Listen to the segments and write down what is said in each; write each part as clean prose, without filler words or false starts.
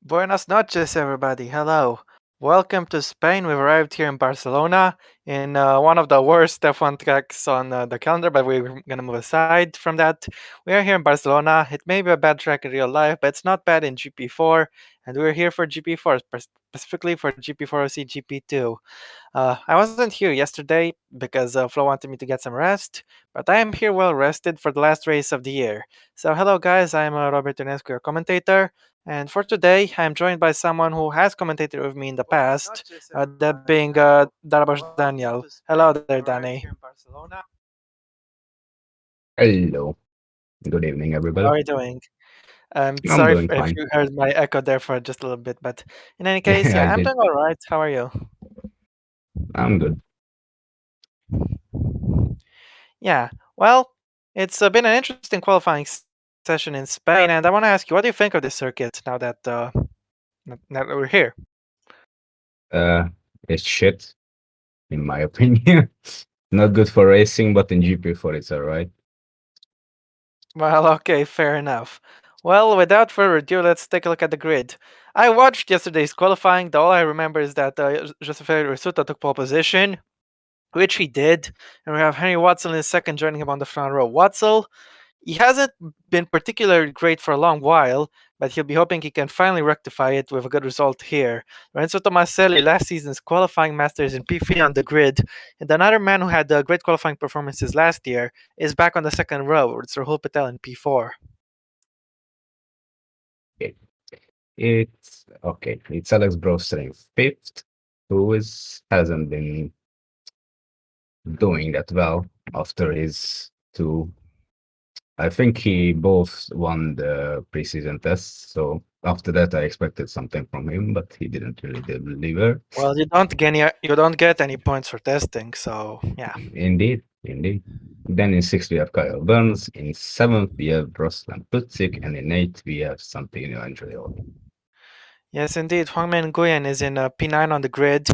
Buenas noches, everybody. Hello. Welcome to Spain. We've arrived here in Barcelona in one of the worst F1 tracks on the calendar, but we're going to move aside from that. We are here in Barcelona. It may be a bad track in real life, but it's not bad in GP4. And we're here for GP4, specifically for GP4 OC GP2. I wasn't here yesterday because Flo wanted me to get some rest, but I am here well rested for the last race of the year. So, hello, guys. I'm Robert Ionescu, your commentator. And for today, I'm joined by someone who has commentated with me in the past, that being Darabas Daniel. Hello there, Danny. Hello. Good evening, How everybody. are you doing? I'm I'm sorry doing if fine. you heard my echo there for just a little bit, but in any case, Yeah, I yeah, I'm did. doing all right. How are you? I'm good. Yeah, well, it's been an interesting qualifying session in Spain, and I want to ask you, what do you think of this circuit now that we're here? Uh, it's shit, in my opinion. Not good for racing, but in GP4 it's alright. Well, okay, fair enough. Well, without further ado, let's take a look at the grid. I watched yesterday's qualifying. All I remember is that Joseph Risuta took pole position, which he did, and we have Henry Watson in second, joining him on the front row. Watson, he hasn't been particularly great for a long while, but he'll be hoping he can finally rectify it with a good result here. Lorenzo Tomaselli, last season's qualifying masters in P3 on the grid, and another man who had great qualifying performances last year is back on the second row. It's Rahul Patel in P4. Okay. It's okay. It's Alex Broster in fifth, who hasn't been doing that well after his two. I think he both won the preseason tests, so after that I expected something from him, but he didn't really deliver. Well, you don't get any points for testing, so yeah. Indeed, indeed. Then in sixth we have Kyle Burns. In seventh we have Ruslan Putzik, and in eighth we have Santino Andreoli. Yes, indeed. Huangmin Nguyen is in P9 on the grid,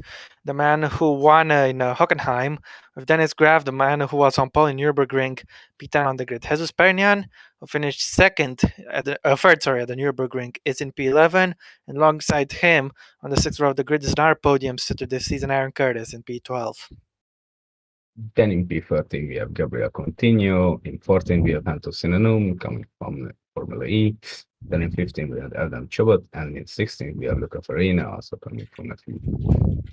the man who won in Hockenheim, with Dennis Graf, the man who was on pole in Nürburgring, P10 on the grid. Jesus Pernian, who finished third, at the Nürburgring, is in P11, and alongside him on the sixth row of the grid is another podium sitter this season, Aaron Curtis, in P12. Then in P13 we have Gabriel Coutinho. In 14 we have Anto Sinanum coming from Formula E. Then in 15 we have Adam Chobot, and in 16 we have Luca Farina also coming from F1.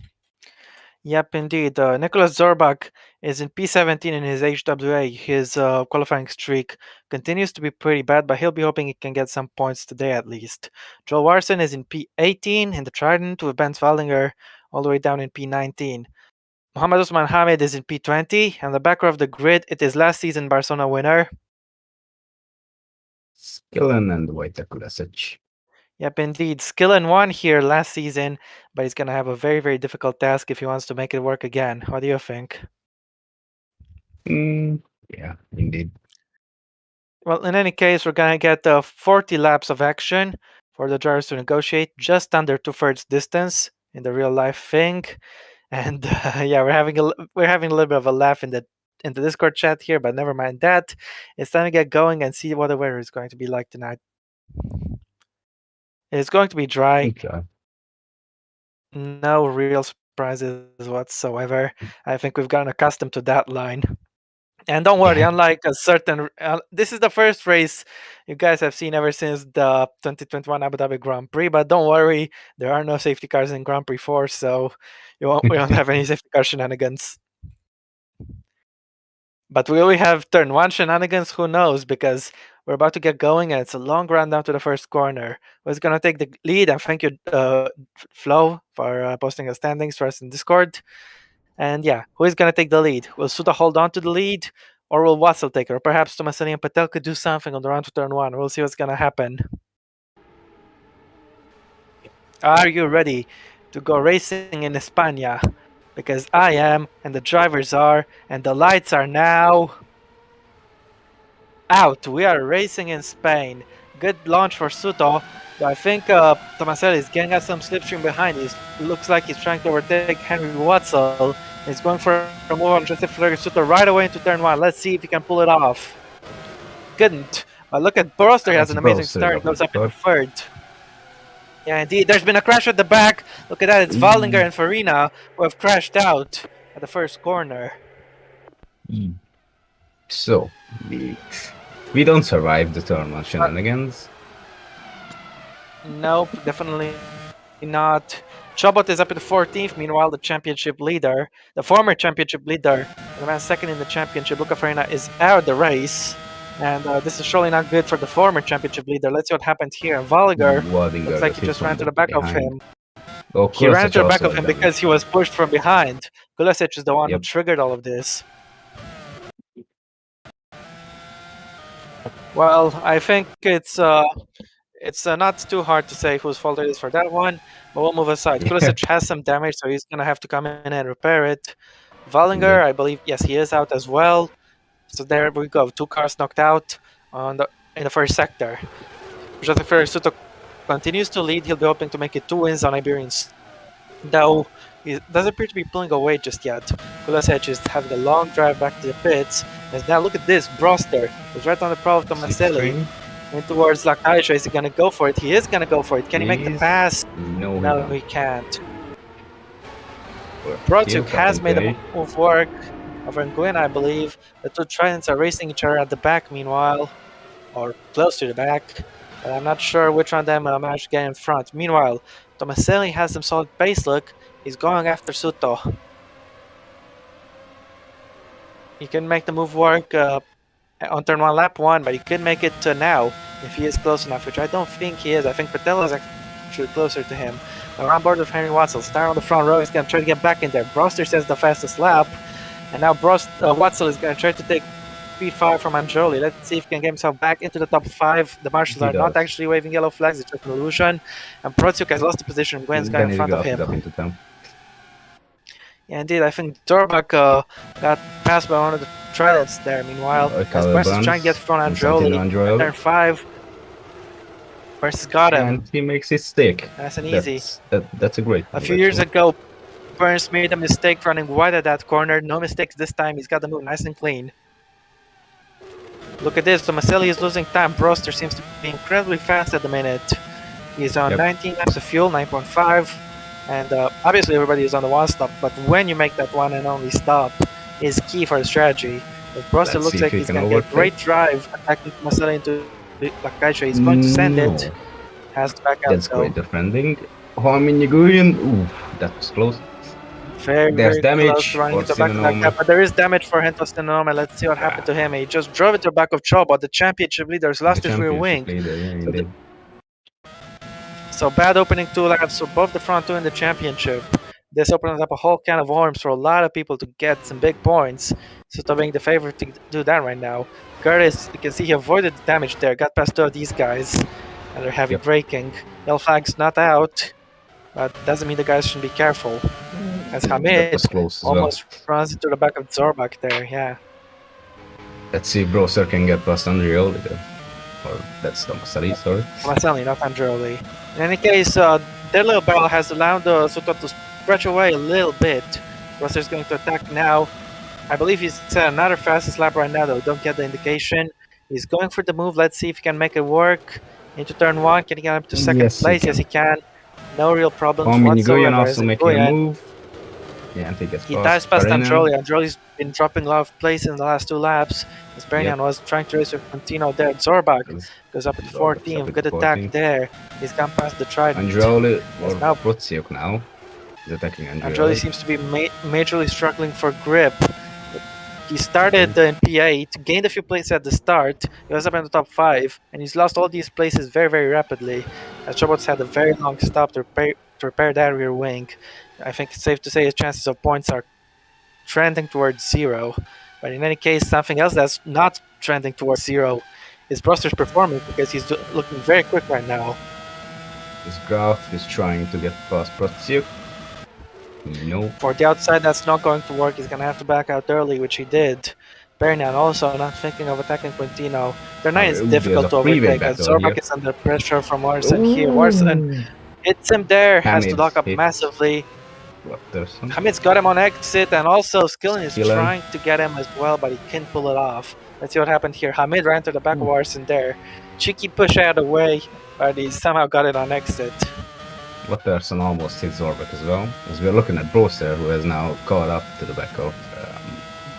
Yep, indeed. Nicholas Zorbach is in P17 in his HWA. His qualifying streak continues to be pretty bad, but he'll be hoping he can get some points today at least. Joel Warson is in P18 in the Trident with Ben Swallinger all the way down in P19. Mohamed Usman Hamid is in P20. And the back row of the grid, it is last season Barcelona winner. Skillen and Wojtek Kulesic. Yep, indeed. Skillen won here last season, but he's going to have a very, very difficult task if he wants to make it work again. What do you think? Yeah, indeed. Well, in any case, we're going to get 40 laps of action for the drivers to negotiate, just under 2/3 distance in the real life thing. And yeah, we're having a little bit of a laugh in the Discord chat here, but never mind that. It's time to get going and see what the weather is going to be like tonight. It's going to be dry, Okay. no real surprises whatsoever. I think we've gotten accustomed to that line. And don't worry, Yeah. unlike a certain, this is the first race you guys have seen ever since the 2021 Abu Dhabi Grand Prix. But don't worry, there are no safety cars in Grand Prix 4, so we won't have any safety car shenanigans. But will we have turn 1 shenanigans? Who knows? Because we're about to get going, and it's a long run down to the first corner. Who's gonna take the lead? And thank you, Flo, for posting the standings for us in Discord. And yeah, who is going to take the lead? Will Suda hold on to the lead, or will Wassel take it? Or perhaps Tomasani and Patel could do something on the run to turn 1. We'll see what's going to happen. Are you ready to go racing in España? Because I am, and the drivers are, and the lights are now out. We are racing in Spain. Good launch for Suto. I think Tomaselli is getting us some slipstream behind. He looks like he's trying to overtake Henry Watzel. He's going for a move on Joseph Suto right away into turn 1. Let's see if he can pull it off. Couldn't. But look at Broster, he has Alex an amazing Broster start. got Goes the up into third. third. Yeah, indeed. There's been a crash at the back. Look at that. It's Waldinger Mm, and Farina who have crashed out at the first corner. mm. So we don't survive the turn one Uh, shenanigans. nope, definitely not. Chobot is up in the 14th. Meanwhile, the championship leader, the former championship leader, the man second in the championship, Luca Farina, is out of the race. And this is surely not good for the former championship leader. Let's see what happened here. Walliger looks Wadinger like got he hit just ran from to the the back of behind. him. Oh, He ran Kulasic to the back also of got him because damaged. he was pushed from behind. Kulasic is the one who Yep. triggered all of this. Well, I think it's not too hard to say whose fault it is for that one, but we'll move aside. Yeah. Kulisic has some damage, so he's gonna have to come in and repair it. Wallinger, Indeed. I believe, yes, he is out as well. So there we go. Two cars knocked out in the first sector. Joseph Ferrisuto continues to lead. He'll be hoping to make it 2 wins on Iberian though he doesn't appear to be pulling away just yet. Kulasic is having a long drive back to the pits. And now look at this, Broster is right on the prow of Six Tomaselli. string. And towards Lakaisha, is he gonna go for it? He is gonna go for it. Can he make the Please. pass? No, he No, won't. he can't. Or Protsuk Silk, has made okay. the move work over Nguyen, I believe. The two Tridents are racing each other at the back meanwhile, or close to the back. But I'm not sure which one of them managed to get in front. Meanwhile, Tomaselli has some solid pace look. He's going after Suto. He can make the move work on turn one, lap one, but he could make it now if he is close enough, which I don't think he is. I think Patel is actually closer to him. We're on board with Henry Watson. Star on the front row. He's going to try to get back in there. Broster says the fastest lap. And now Watson is going to try to take P5 from Anjoli. Let's see if he can get himself back into the top 5. The marshals He are not does. actually waving yellow flags. It's just an illusion. And Protsuk has lost the position. Gwen's got in Then he front of got him. into them. Yeah, indeed. I think Dorbak got passed by one of the Tridents there. Meanwhile, as Color West is trying to get Burns. front And Santino Androli. At Androil. turn 5, West has got him. And he makes it stick. Nice and easy. That's a great A move, few years actually. ago, Burns made a mistake running wide at that corner. No mistakes this time. He's got the move nice and clean. Look at this. Tomaselli is losing time. Broster seems to be incredibly fast at the minute. He's on Yep. 19 laps of fuel, 9.5. And obviously everybody is on the one stop, but when you make that one and only stop is key for the strategy. But Broster Let's looks see like if he he's can going to get overtake. great drive attacking Tomaselli into Lakaisha. He's going to send No. it. Has to back out That's though. great defending. Juan Guyen. Ooh, that was close. Very, There's very close damage to running for into the back of that Sinanoma. gap, but there is damage for Hentos Tenome. Let's see what happened to him. He just drove into the back of Chobot, the championship leader, has The lost his rear championship wing. leader, yeah, So, indeed. so bad opening 2 laps, so both the front two in the championship. This opens up a whole can of worms for a lot of people to get some big points. So being the favorite to do that right now. Curtis, you can see he avoided the damage there, got past two of these guys, and they're heavy Yep. braking. Yellow flag's not out, but doesn't mean the guys shouldn't be careful. As That Hamid was close as well. almost runs into the back of Zorbak there, yeah. Let's see if Browser can get past Unreal. Or that's Tomasari, sorry. Tomaselli, not Androli. In any case, their little barrel has allowed Soto to stretch away a little bit. Roster's going to attack now. I believe he's set another fastest lap right now, though. Don't get the indication. He's going for the move. Let's see if he can make it work. Into turn 1. Can he get up to second Yes, he place? can. Yes, he can. No real problems Juan Guyen whatsoever. also As making a Nguyen, move. Yeah, and he gets he dives past Perina. Androli. Androli's been dropping a lot of places in the last 2 laps. As Bernian was trying to race with Contino there. Zorbak goes up at Zorbak's 14th. up at Good 14th. attack there. He's gone past the Trident. Androli or Yes, now Protsiuk now. He's attacking Androli Androli. seems to be majorly struggling for grip. He started in P8, gained a few places at the start. He was up in the top 5, and he's lost all these places very, very rapidly. As Chobots had a very long stop to repair that rear wing. I think it's safe to say his chances of points are trending towards 0. But in any case, something else that's not trending towards 0 is Broster's performance, because he's looking very quick right now. This Graf is trying to get past Protsiuk. No. For the outside, that's not going to work. He's going to have to back out early, which he did. Bernian also not thinking of attacking Quintino. Their night is Ooh, difficult to there's a freeway overtake, as battle here. Zorbak is under pressure from Warson here. Warson hits him there, has to Hamid lock up hits massively. Watterson. Hamid's got him on exit, and also Skillen is Skillen. trying to get him as well, but he can't pull it off. Let's see what happened here. Hamid ran to the back of Warson there. Cheeky push out of the way, but he somehow got it on exit. Watterson almost hit Zorbek as well. As we're looking at Brewster, who has now caught up to the back of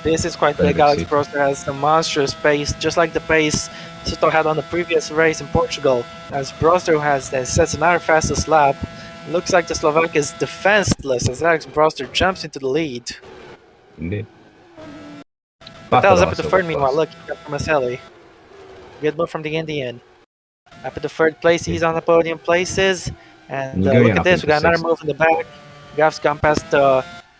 This is quite big. Benedict Alex Seaton. Proster has some monstrous pace, just like the pace Suto had on the previous race in Portugal. As Proster sets another fastest lap. Looks like the Slovak is defenseless as Alex Proster jumps into the lead. Indeed. Patel's up at the also third, got meanwhile. passed. Look, he got Tomaselli. Good move from the Indian. Up at the third place, he's on the podium places. And look Nguyen at up this, we into got another sixth. move in the back. Gav's gone past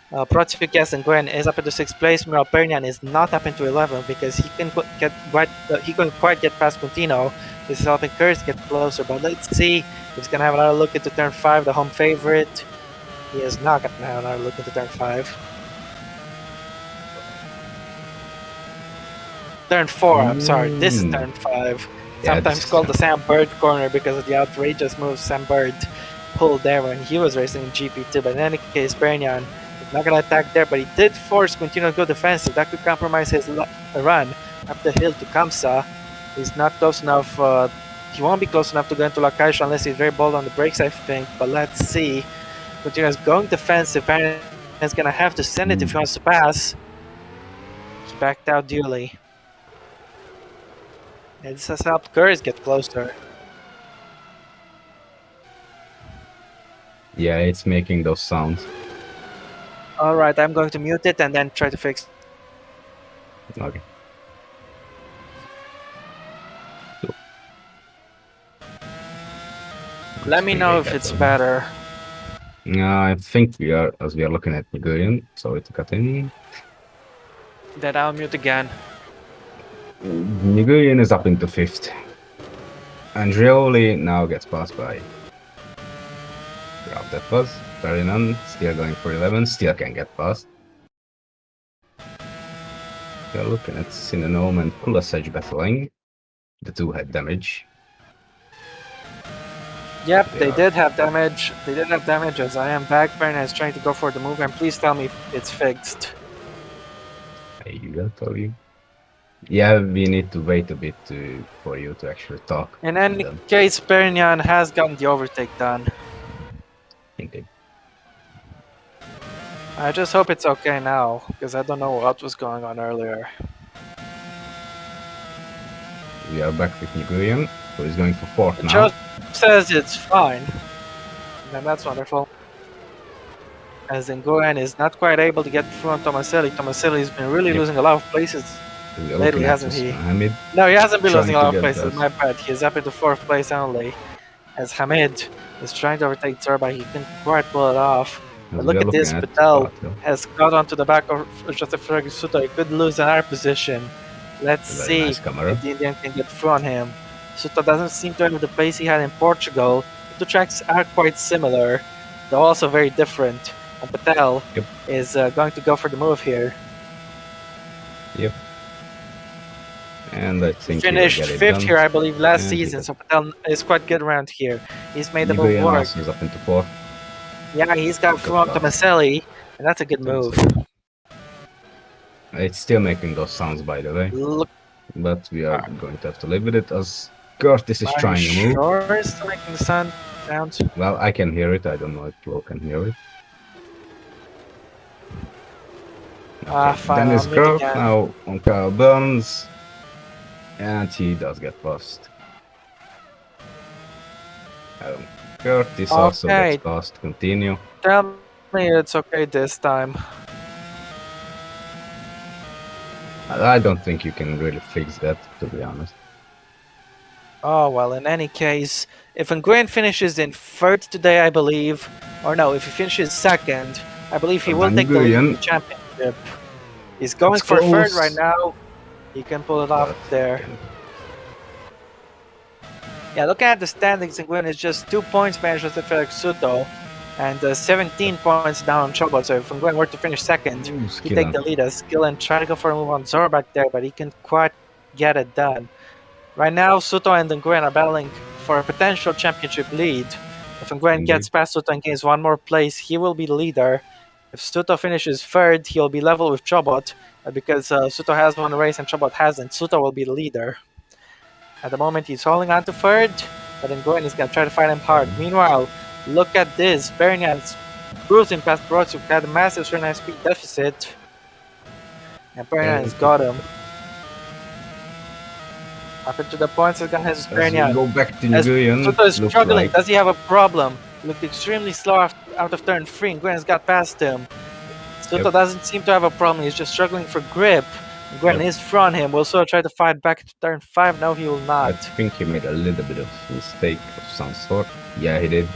Protificas and Gwen is up into 6th place. Meanwhile, Pernian is not up into 11th because he couldn't quite get past Quintino. This is helping Kurz get closer, but let's see if he's going to have another look into turn 5, the home favorite. He is not going to have another look into turn 5. Turn 4, I'm sorry, this is turn 5. Yeah, Sometimes called the Sam Bird corner because of the outrageous moves Sam Bird pulled there when he was racing in GP2. But in any case, Pernian is not going to attack there, but he did force Quintino to go defensive. That could compromise his run up the hill to Kamsa. He's not close enough. He won't be close enough to go into La Caixa unless he's very bold on the brakes, I think. But let's see. Quintino is going defensive. Pernian is going to have to send it if he wants to pass. He backed out duly. And this has helped Kurz get closer. Yeah, it's making those sounds. Alright, I'm going to mute it and then try to fix. Okay. Let me know if it's better. I think as we are looking at Nguyen, sorry to cut in. Then I'll mute again. Nguyen is up into 5th. Andreoli now gets passed by. Grab that was. Ferdinand still going for 11, still can get past. We are looking at Sinanome and Kulasaj battling. The two had damage. Yep, they did have damage. They did have damage as I am back. Perna is trying to go for the move, and please tell me if it's fixed. I will tell you. Yeah, we need to wait a bit for you to actually talk. In any case, Pernian has gotten the overtake done. Indeed. I just hope it's okay now, because I don't know what was going on earlier. We are back with Nguyen, who is going for 4th now. Joe says it's fine, and that's wonderful. As Nguyen is not quite able to get through on Tomaselli. Tomaselli has been really losing a lot of places lately, hasn't he? Hamid. No, he hasn't been losing a lot of get places, my bad. He's up into 4th place only. As Hamid is trying to overtake Zerba, he can quite pull it off. But look at this, Patel has got onto the back of Joseph Fergusuto. He could lose another position. Let's see nice if the Indian can get through on him. Suto doesn't seem to have the pace he had in Portugal. The two tracks are quite similar, though also very different. And Patel is going to go for the move here. Yep. And I think he finished 5th here, I believe, last season. So Patel is quite good around here. He's made the move work. Is up into 4th. Yeah, he's got through on Tomaselli, and that's a good move. It's still making those sounds, by the way. Look, but we are going to have to live with it as Curtis is trying to move. Sure, it's still making the sounds. Well, I can hear it. I don't know if Flo can hear it. Fine. Dennis Grove now on Carl Burns, and he does get past. Curtis also gets past. Continue. Tell me it's okay this time. I don't think you can really fix that, to be honest. Oh, well, in any case, if Nguyen finishes in 3rd today, I believe, or no, if he finishes 2nd, I believe he will take the championship. He's going for 3rd right now. He can pull it off there. Yeah, looking at the standings, Nguyen is just 2 points behind Jose Felix Suto, and 17 points down on Chobot. So if Nguyen were to finish 2nd, he'd take the lead as Skillen try to go for a move on Zorbak there, but he can quite get it done. Right now, Suto and Nguyen are battling for a potential championship lead. If Nguyen gets past Suto and gains one more place, he will be the leader. If Suto finishes 3rd, he'll be level with Chobot, because Suto has won a race and Chobot hasn't. Suto will be the leader. At the moment, he's holding on to 3rd, but Nguyen is going to try to fight him hard. Meanwhile, Look at this. Bernyan's cruising past Brooks, who had a massive straight line speed deficit. And Bernyan's got him. Up into the points, he's gonna have As we Bernyan. go back to As Nguyen, Soto is look struggling, like does he have a problem? Looked extremely slow out of turn 3, and Nguyen's got past him. Soto doesn't seem to have a problem, he's just struggling for grip. Nguyen is front him, will Soto try to fight back to turn 5? No, he will I not. think he made a little bit of mistake of some sort. Yeah, he did.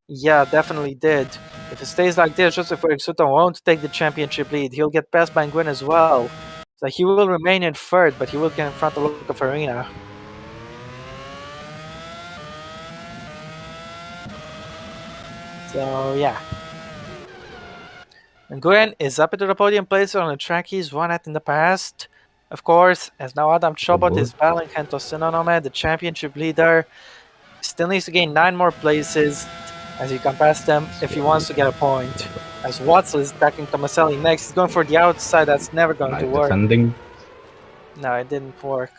Yeah, definitely did. If it stays like this, Joseph Soto won't take the championship lead. He'll get passed by Nguyen as well. So he will remain in third, but he will get in front of look of Arena. So yeah. Nguyen is up into the podium place on a track he's won at in the past. Of course, as now Adam Chobot is battling Hento Sinonome, the championship leader. Still needs to gain 9 more places as he can pass them if he wants to get a point. As Watson is attacking Tomaselli next, he's going for the outside, that's never going to work. Defending. No, it didn't work.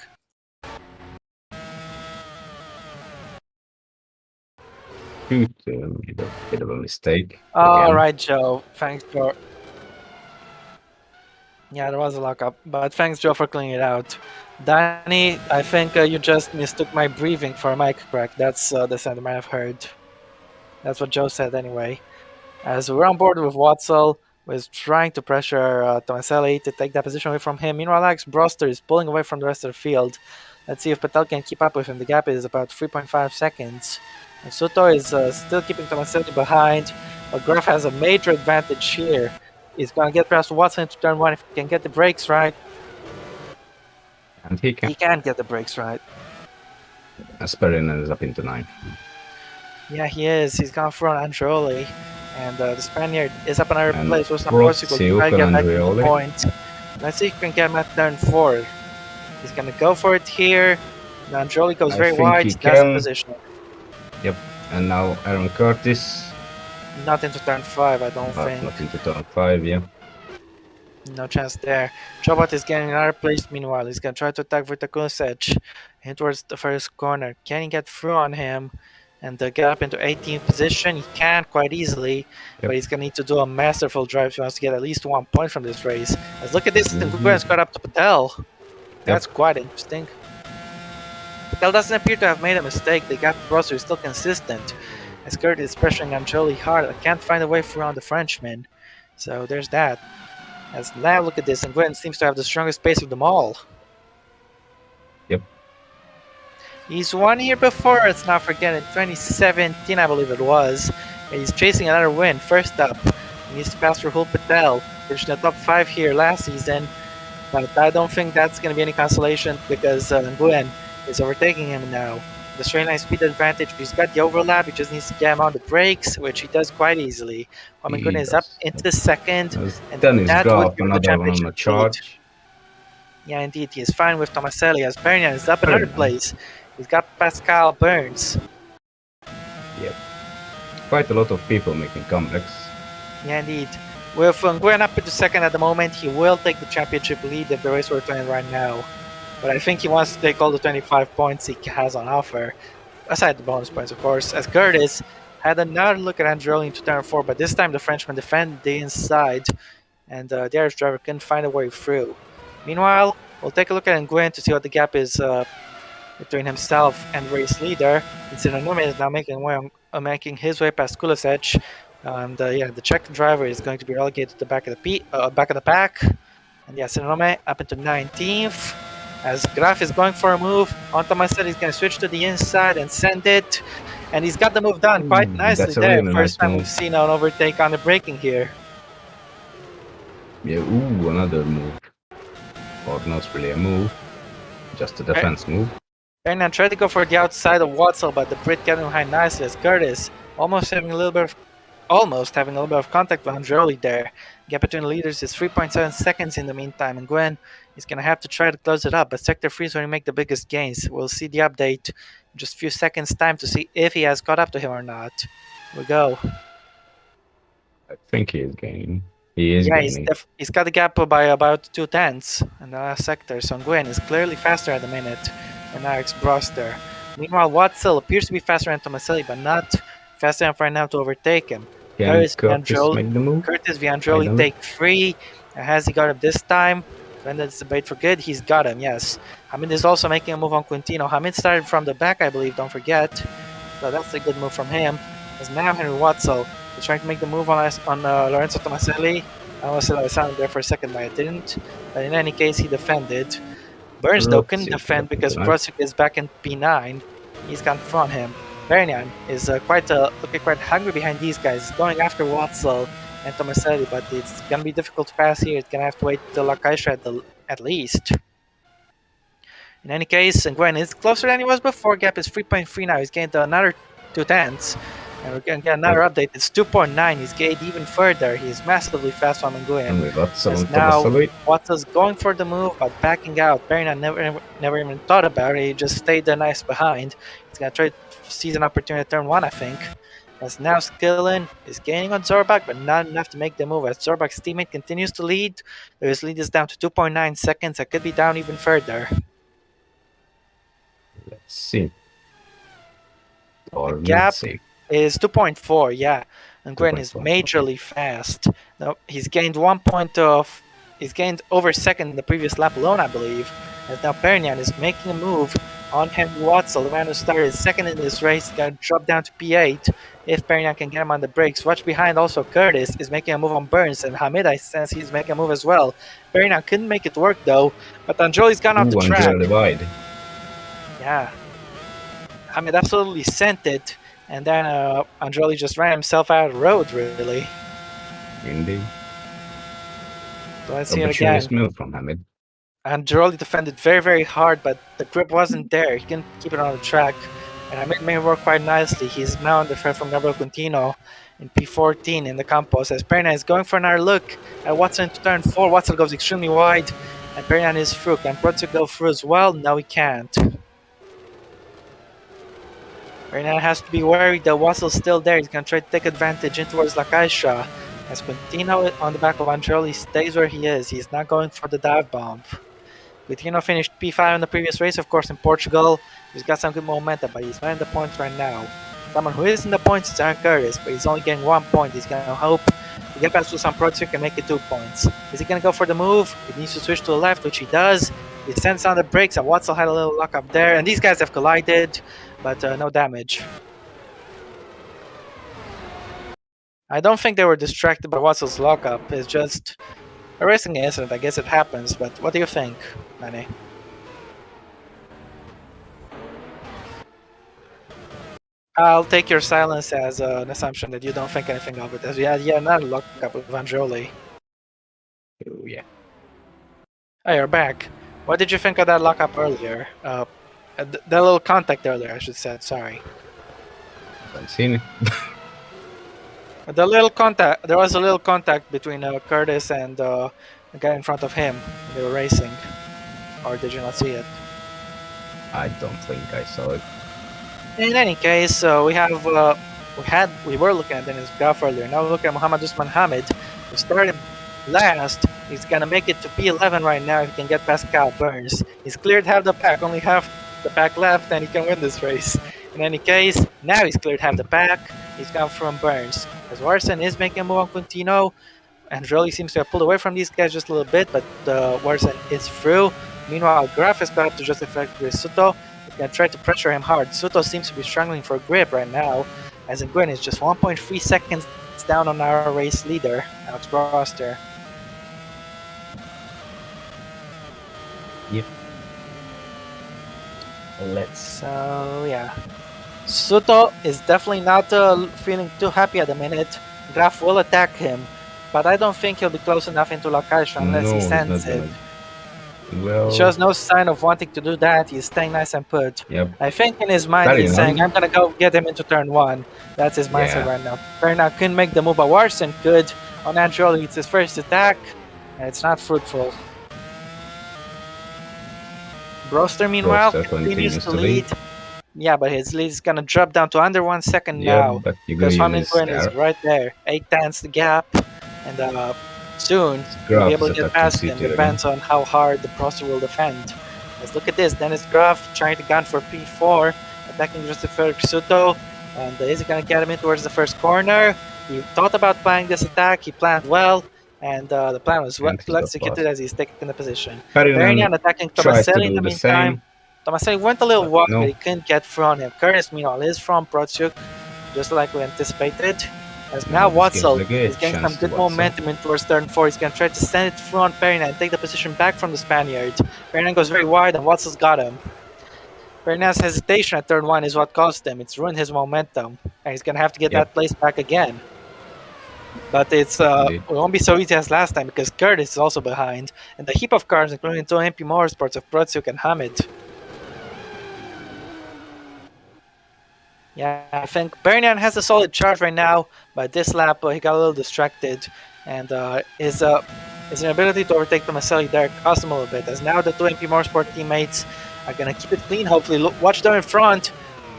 Shoot, made a bit of a mistake. Alright, Joe. Thanks, Joe. Yeah, there was a lockup, but thanks, Joe, for cleaning it out. Danny, I think you just mistook my breathing for a mic crack. That's the sound I might have heard. That's what Joe said anyway. As we're on board with Watzel, was trying to pressure Tomaselli to take that position away from him. Meanwhile, Alex Broster is pulling away from the rest of the field. Let's see if Patel can keep up with him. The gap is about 3.5 seconds. And Soto is still keeping Tomaselli behind, but Graf has a major advantage here. He's going to get past Watson to turn 1 if he can get the brakes right. And he can. He can get the brakes right. Asperin is up into 9. Yeah, he is. He's gone for an Androli. And the Spaniard is up another place with some Prost, Portugal to try to get back to the point. Let's see if he can get him at turn 4. He's going to go for it here. The Androli goes very wide. That's the position. Yep. And now Aaron Curtis. Not into turn 5, I don't think. Not into turn 5, yeah. No chance there. Chobot is getting another place meanwhile. He's going to try to attack with the Kulisec. In towards the first corner. Can he get through on him? And get up into 18th position? He can quite easily. But he's going to need to do a masterful drive if he wants to get at least 1 point from this race. As look at this, Nguyen's got up to Patel. That's quite interesting. Patel doesn't appear to have made a mistake. The gap Brosser is still consistent. As Kurt is pressuring Anjoli hard, I can't find a way around the Frenchman. So there's that. As now look at this, and Nguyen seems to have the strongest pace of them all. Yep. He's won here before, let's not forget, in 2017 I believe it was. And he's chasing another win, first up. He needs to pass Rahul Patel, finished in the top 5 here last season. But I don't think that's going to be any consolation because Nguyen is overtaking him now. The straight line speed advantage, he's got the overlap, he just needs to get him on the brakes, which he does quite easily. Nguyen is up into second, and that would give the championship charge. Yeah, indeed, he is fine with Tomaselli as Bernyan is up another place. He's got Pascal Burns. Yep. Quite a lot of people making comebacks. Yeah, indeed. With Nguyen up into second at the moment, he will take the championship lead if the race were to end right now. But I think he wants to take all the 25 points he has on offer, aside the bonus points, of course, as Curtis had another look at Androli into turn 4, but this time the Frenchman defended the inside, and the Irish driver couldn't find a way through. Meanwhile, we'll take a look at Nguyen to see what the gap is between himself and race leader. Sinonome is now making his way past Kulisec, and yeah, the Czech driver is going to be relegated to the back of the pack. And yeah, Sinonome up into 19th. As Graf is going for a move, Tomaselli is going to switch to the inside and send it. And he's got the move done quite nicely there. Really First time we've seen an overtake on the braking here. Yeah, ooh, another move. Or not really a move, just a defense move. Bernyan tried to go for the outside of Watzel, but the Brit got him behind nicely as Curtis almost having a little bit of contact with Androli there. Gap between the leaders is 3.7 seconds in the meantime, and Nguyen is going to have to try to close it up, but Sector 3 is when you make the biggest gains. We'll see the update in just a few seconds time to see if he has caught up to him or not. Here we go. I think he is gaining. He is gaining. He's got the gap by about 2/10 in the last sector, so Nguyen is clearly faster at the minute than Alex Broster. Meanwhile, Watzel appears to be faster than Tomaselli, but not fast enough right now to overtake him. Can Curtis make the move? Curtis Viandroli Finally. take 3. Has he got him this time? To end this debate for good, he's got him, yes. Hamid is also making a move on Quintino. Hamid started from the back, I believe, don't forget. So that's a good move from him. As now Henry Watzel is trying to make the move on Lorenzo Tomaselli. I almost said I was there for a second, but I didn't. But in any case, he defended. Burns, though, couldn't defend because Protsuk is back in P9. He's gonna front him. Bernian is looking quite hungry behind these guys, going after Watzel and Tomaselli, but it's gonna be difficult to pass here. It's gonna have to wait till Lakaisha at least. In any case, Nguyen is closer than he was before. Gap is 3.3 now. He's gained another 2/10. And we're gonna get another update. It's 2.9. He's gained even further. He's massively fast on Nguyen. And we got some As now Tomaselli. Watzel's going for the move, but backing out. Bernian never even thought about it. He just stayed there nice behind. He's gonna try to seize an opportunity at turn 1, I think. As now Skillin is gaining on Zorbak, but not enough to make the move. As Zorbak's teammate continues to lead, his lead is down to 2.9 seconds. It could be down even further. Let's see. Or The gap let's see. is 2.4, yeah. And Nguyen is 2.4, majorly fast. No, he's gained 1 point of. He's gained over second in the previous lap alone, I believe. And now Pernian is making a move on Henry Watzel, the man who started second in this race. He's gonna drop down to P8 if Pernian can get him on the brakes. Watch behind also Curtis is making a move on Burns, and Hamid, I sense he's making a move as well. Pernian couldn't make it work though, but Anjoli's gone off the track. Divide. Yeah. Hamid absolutely sent it, and then Anjoli just ran himself out of the road, really. Indeed. So let's see it again. Move from Hamid. Anjoli defended very, very hard, but the grip wasn't there. He couldn't keep it on the track. And Hamid made it work quite nicely. He's now on the threat from Gabriel Quintino in P14 in the Campos. As Pernian is going for another look at Watson to turn 4. Watson goes extremely wide, and Pernian is through. Can Protsuk go through as well? No, he can't. Pernian has to be worried that Watsel's still there. He's going to try to take advantage in towards Lakaisha. As Quintino on the back of Anjoli stays where he is. He's not going for the dive bomb. Quintino finished P5 in the previous race, of course, in Portugal. He's got some good momentum, but he's not in the points right now. Someone who is in the points is Aaron Curtis, but he's only getting 1 point. He's going to hope to get past some Protsuk and make it 2 points. Is he going to go for the move? He needs to switch to the left, which he does. He sends on the brakes, and Watzel had a little luck up there. And these guys have collided, but no damage. I don't think they were distracted by Watsel's lockup. It's just a racing incident. I guess it happens, but what do you think, Manny? I'll take your silence as an assumption that you don't think anything of it. As yeah, another lockup with Anjoli. Oh, yeah. Oh, you're back. What did you think of that lockup earlier? The little contact earlier, I should say. Sorry. Haven't seen it. The little contact. There was a little contact between Curtis and the guy in front of him. They were racing. Or did you not see it? I don't think I saw it. In any case, we were looking at Dennis Graf earlier. Now look at Muhammad Usman Hamid, who started last. He's gonna make it to P11 right now if he can get past Kyle Burns. He's cleared half the pack, only half the pack left, and he can win this race. In any case, now he's cleared half the pack. He's gone from Burns. As Warson is making a move on Quintino, and really seems to have pulled away from these guys just a little bit, but Warson is through. Meanwhile, Graf is going to just affect Soto. He's going to try to pressure him hard. Soto seems to be struggling for grip right now, as Nguyen is just 1.3 seconds down on our race leader, Alex Broster. Yep. Let's. So, yeah. Soto is definitely not feeling too happy at the minute. Graf will attack him, but I don't think he'll be close enough into Lakaisha unless he sends it. Well, he shows no sign of wanting to do that. He's staying nice and put. Yep. I think in his mind he's saying, I'm going to go get him into turn 1. That's his mindset right now. Perna couldn't make the move, but Warson could. On Anjoli, it's his first attack, and it's not fruitful. Broster, meanwhile, continues to lead. Yeah, but his lead is going to drop down to under 1 second now. Because Van Nguyen is right there. 8 tenths the gap. And soon, we'll be able to get past him. Depends on how hard the Broster will defend. Let's look at this. Dennis Graf trying to gun for P4. attacking Joseph Soto. And is he going to get him in towards the first corner? He thought about planning this attack. He planned well. And the plan was well And he got executed past. as he's taking the position. Ferdinand Perignan attacking tried to Tomaselli in do the the meantime. same, Tomaselli went a little but wide, but no. he couldn't get through on him. Curtis, meanwhile, is from Protsiuk, just like we anticipated. As now Now this gives Watzel a good is getting some chance to good Watson. momentum in towards turn 4. He's going to try to send it through on Perignan and take the position back from the Spaniard. Perignan goes very wide, and Watzel's got him. Perignan's hesitation at turn 1 is what caused him. It's ruined his momentum, and he's going to have to get Yep, that place back again. But it indeed. won't be so easy as last time because Curtis is also behind, and the heap of cars, including two MP Motorsports of Protsiuk and Hamid. Yeah, I think Perignan has a solid charge right now, but this lap he got a little distracted, and his inability to overtake Tomaselli there cost him a little bit. As now the two MP Motorsport teammates are gonna keep it clean. Hopefully, watch them in front.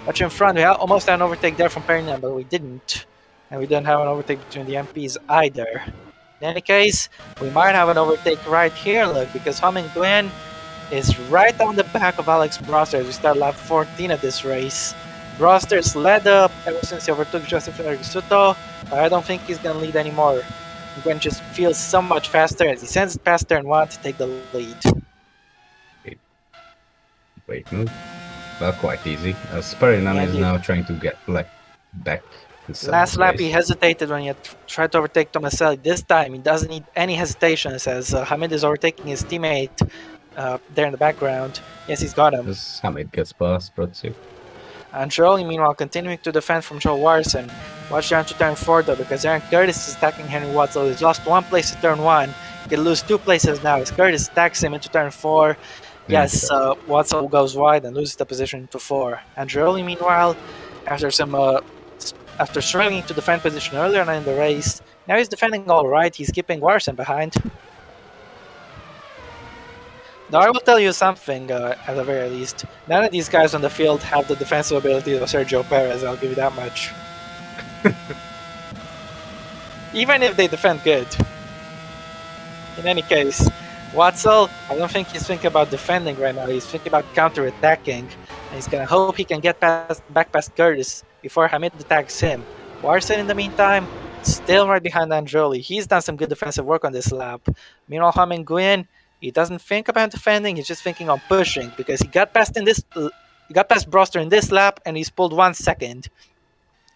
Watch in front. We almost had an overtake there from Perignan, but we didn't, and we didn't have an overtake between the MPs either. In any case, we might have an overtake right here. Look, because Humming Gwen is right on the back of Alex Broster as we start lap 14 of this race. Broster's led up ever since he overtook Joseph Soto, but I don't think he's gonna lead anymore. Gwen just feels so much faster as he sends it past turn 1 to take the lead. Great move. Well, quite easy. As Ferdinand is now trying to get back. Last lap he hesitated when he had tried to overtake Tomaselli. This time he doesn't need any hesitations as Hamid is overtaking his teammate there in the background. Yes, he's got him. As Hamid gets past Protsiuk. And Jolie, meanwhile, continuing to defend from Joe Warson. Watch down to turn 4 though, because Aaron Curtis is attacking Henry Watzel. He's lost 1 place at turn 1. He could lose 2 places now as Curtis attacks him into turn 4. Yes, Watzel goes wide and loses the position into 4. And Jolie, meanwhile, after struggling to defend position earlier on in the race, now he's defending all right. He's keeping Warson behind. Now I will tell you something, at the very least. None of these guys on the field have the defensive ability of Sergio Perez, I'll give you that much. Even if they defend good. In any case, Watzel, I don't think he's thinking about defending right now. He's thinking about counter-attacking. And he's going to hope he can get back past Curtis before Hamid attacks him. Warson, in the meantime, still right behind Androli. He's done some good defensive work on this lap. Meanwhile, Humming Gwyn, he doesn't think about defending. He's just thinking on pushing because he got past Broster in this lap and he's pulled 1 second.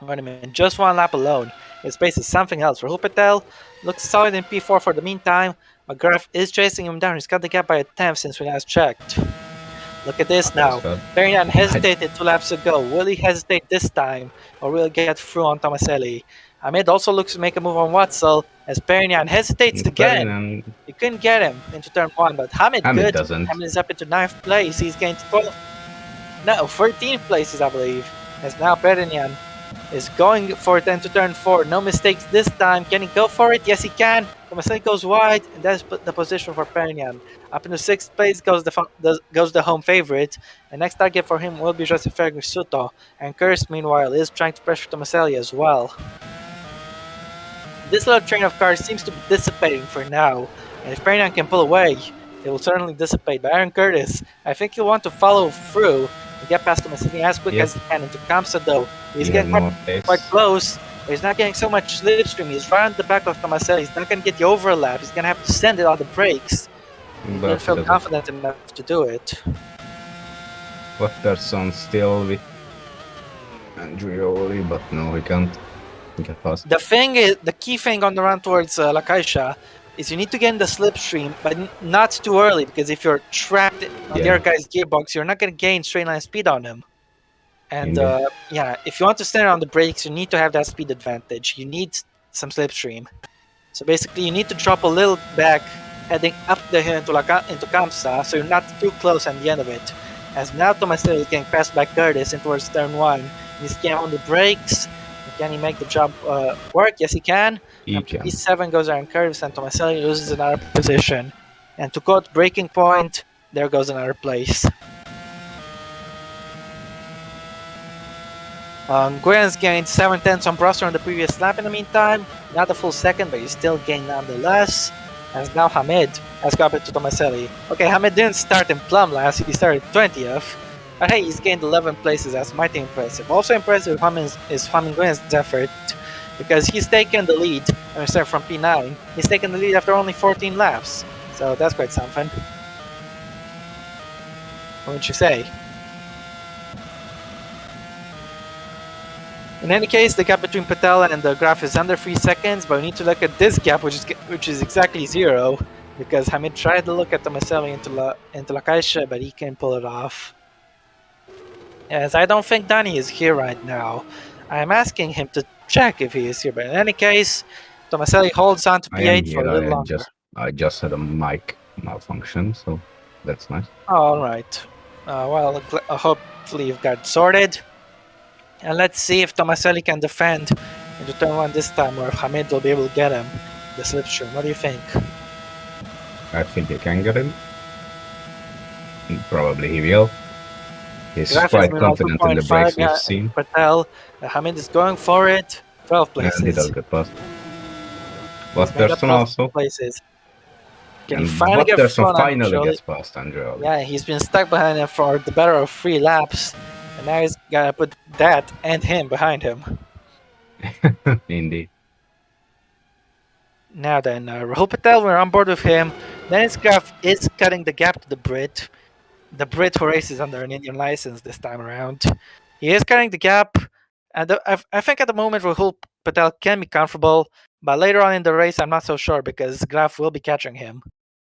Wait a minute, just 1 lap alone. His pace is something else. Rahul Patel looks solid in P4 for the meantime. McGrath is chasing him down. He's got the gap by a 10th since we last checked. Look at this now. Perignan hesitated 2 laps ago. Will he hesitate this time or will he get through on Tomaselli? Hamid also looks to make a move on Watzel as Perignan hesitates again. He couldn't get him into turn 1, but Hamid good. Doesn't. Hamid is up into 9th place. He's gained 13th places, I believe. As now Perignan is going for it into turn 4. No mistakes this time. Can he go for it? Yes, he can. Tomaselli goes wide, and that's the position for Perignan. Up into 6th place goes the home favorite. The next target for him will be Joseph Soto. And Curtis, meanwhile, is trying to pressure Tomaselli as well. This little train of cars seems to be dissipating for now, and if Perignan can pull away, it will certainly dissipate. But Aaron Curtis, I think he'll want to follow through and get past Tomaselli as quick as he can into Kamsa though. He's getting quite close, but he's not getting so much slipstream. He's right on the back of Tomaselli. He's not going to get the overlap. He's going to have to send it on the brakes. He didn't feel confident enough to do it. Watterson still with Andrioli, but no, he can't. The key thing on the run towards La Caixa is you need to get in the slipstream, but not too early, because if you're trapped on the other guy's gearbox, you're not going to gain straight line speed on him. And if you want to stand on the brakes, you need to have that speed advantage. You need some slipstream. So basically, you need to drop a little back, heading up the hill into Kamsa, so you're not too close at the end of it. As now Tomaselli is getting passed by Curtis in towards turn 1. He's getting on the brakes. Can he make the jump work? Yes, he can. P7 goes Aaron Curtis, and Tomaselli loses another position. And to quote breaking point, there goes another place. Guian's gained 7/10 on Broster on the previous lap in the meantime. Not a full second, but he's still gained nonetheless. As now Hamid has got it to Tomaselli. Okay, Hamid didn't start in plum last, he started 20th. But hey, he's gained 11 places. That's mighty impressive. Also impressive is Flamingo's effort because he's taken the lead. I'm sorry, from P9. He's taken the lead after only 14 laps. So that's quite something. What would you say? In any case, the gap between Patel and the Graf is under 3 seconds, but we need to look at this gap, which is exactly 0, because Hamid tried to look at Tomaselli into La Caixa, but he can't pull it off. As I don't think Danny is here right now. I'm asking him to check if he is here, but in any case, Tomaselli holds on to I am P8 for here. a little longer. I just had a mic malfunction, so that's nice. Alright. Well, hopefully you've got it sorted. And let's see if Tomaselli can defend into turn 1 this time, or Hamid will be able to get him the slipstream. What do you think? I think he can get him. Probably he will. He's Graf quite meanwhile confident in the breaks 2.5, we've seen. Patel. Hamid is going for it. 12 And places. he does get past. He's made up Watterson 12 also. places. Can he And finally get Watterson front finally Andreoli? gets past Andreoli. Yeah, he's been stuck behind him for the better of 3 laps. And now he's got to put that and him behind him. Indeed. Now then, Rahul Patel, we're on board with him. Dennis Graf is cutting the gap to the Brit. The Brit who races under an Indian license this time around. He is cutting the gap. And I think at the moment Rahul Patel can be comfortable. But later on in the race, I'm not so sure because Graf will be catching him.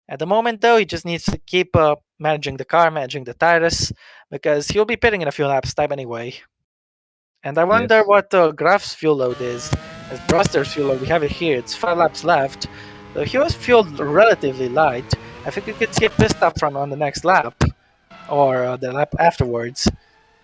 At the moment, though, he just needs to keep managing the car, managing the tires, because he'll be pitting in a few laps time anyway. And I wonder what Graf's fuel load is. As Bruster's fuel load, we have it here. It's 5 laps left. So he was fueled relatively light. I think we could see a pit stop from on the next lap, or the lap afterwards.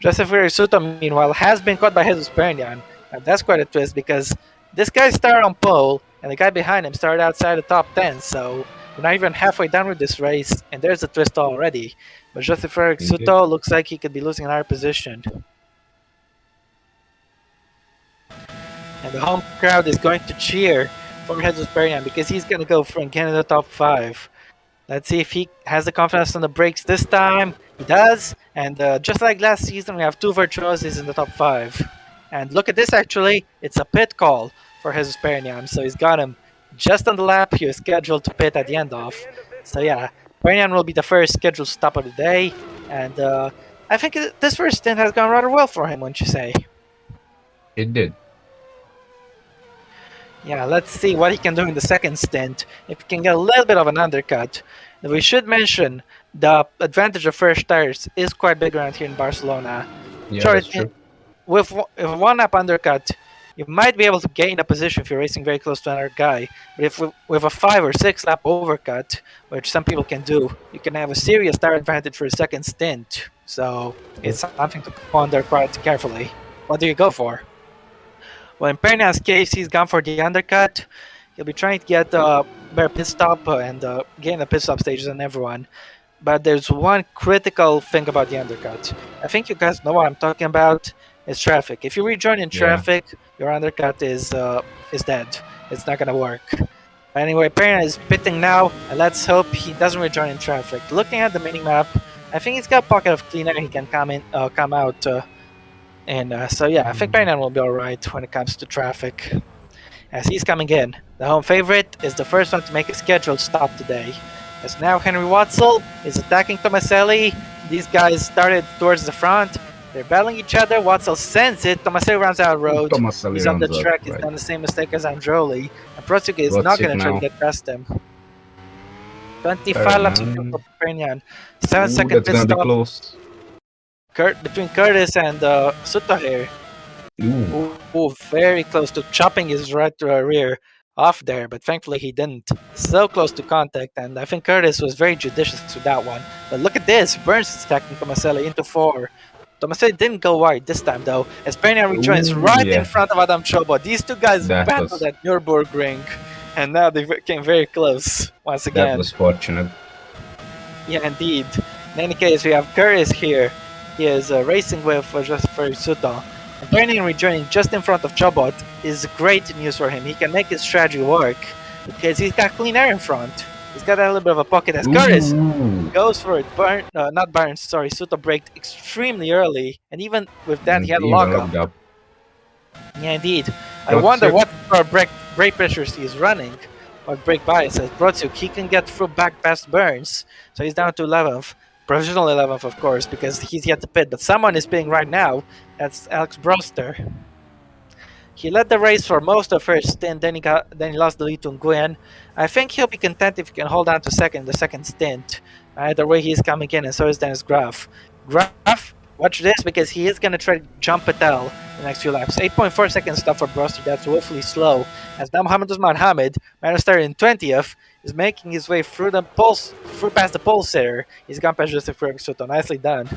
Joseph Suto, meanwhile, has been caught by Jesus Perignon. And that's quite a twist because this guy started on pole, and the guy behind him started outside the top 10. So we're not even halfway done with this race, and there's a twist already. But Joseph Suto looks like he could be losing another position. And the home crowd is going to cheer for Jesus Perignon because he's going to go for get in the top 5. Let's see if he has the confidence on the brakes this time. He does. And just like last season, we have 2 virtuosos in the top 5. And look at this, actually. It's a pit call for Jesus Perignon. So he's got him just on the lap he was scheduled to pit at the end of. So yeah, Perignon will be the first scheduled stop of the day. And I think this first stint has gone rather well for him, wouldn't you say? It did. Yeah, let's see what he can do in the second stint. If he can get a little bit of an undercut. We should mention the advantage of fresh tires is quite big around here in Barcelona. Yeah, sure, that's true. With a 1-lap undercut, you might be able to gain a position if you're racing very close to another guy. But if with a 5 or 6 lap overcut, which some people can do, you can have a serious tire advantage for a second stint. So it's something to ponder quite carefully. What do you go for? Well, in Perignon's case, he's gone for the undercut. He'll be trying to get a better pit stop and gain the pit stop stages on everyone. But there's one critical thing about the undercut. I think you guys know what I'm talking about. It's traffic. If you rejoin in traffic, your undercut is dead. It's not gonna work. But anyway, Perignon is pitting now, and let's hope he doesn't rejoin in traffic. Looking at the minimap, I think he's got a pocket of clean air he can come out. So yeah, I think Perignon will be alright when it comes to traffic. As he's coming in, the home favorite is the first one to make a scheduled stop today. As now Henry Watzel is attacking Tomaselli. These guys started towards the front. They're battling each other. Watzel sends it. Tomaselli runs out of road. He's on the track. He's done the same mistake as Androli. And Procic is not going to try to get past him. 25 laps for Perignon. 7-second pit stop. Close. Between Curtis and Suto here. Ooh, very close to chopping his right rear off there, but thankfully he didn't. So close to contact, and I think Curtis was very judicious with that one. But look at this, Burns is attacking Tomaselli into 4. Tomaselli didn't go wide this time though, as Perignon rejoins in front of Adam Chobo. These two guys battled at Nürburgring, and now they came very close once again. That was fortunate. Yeah, indeed. In any case, we have Curtis here. He is racing with just for Suto. And Perignon rejoining just in front of Chobot is great news for him. He can make his strategy work because he's got clean air in front. He's got a little bit of a pocket as Curtis Ooh. goes for it. Not Burns, sorry. Suto braked extremely early, and even with that, he had a Indeed, lockup. locked up. Yeah, indeed. I wonder Protsuk. what brake pressures he's running, or brake biases. Brotsuk, he can get through back past Burns, so he's down to 11th. Provisional 11th, of course, because he's yet to pit, but someone is pitting right now. That's Alex Broster. He led the race for most of first stint, then he lost the lead to Nguyen. I think he'll be content if he can hold on to second the second stint. Either way, he's coming in, and so is Dennis Graf. Graf, watch this because he is going to try to jump Patel the next few laps. 8.4 seconds stop for Broster. That's woefully slow. As now Mohammed Usman Hamid, man started in 20th, is making his way through past the pole sitter. He's gone past Joseph Soto. Nicely done.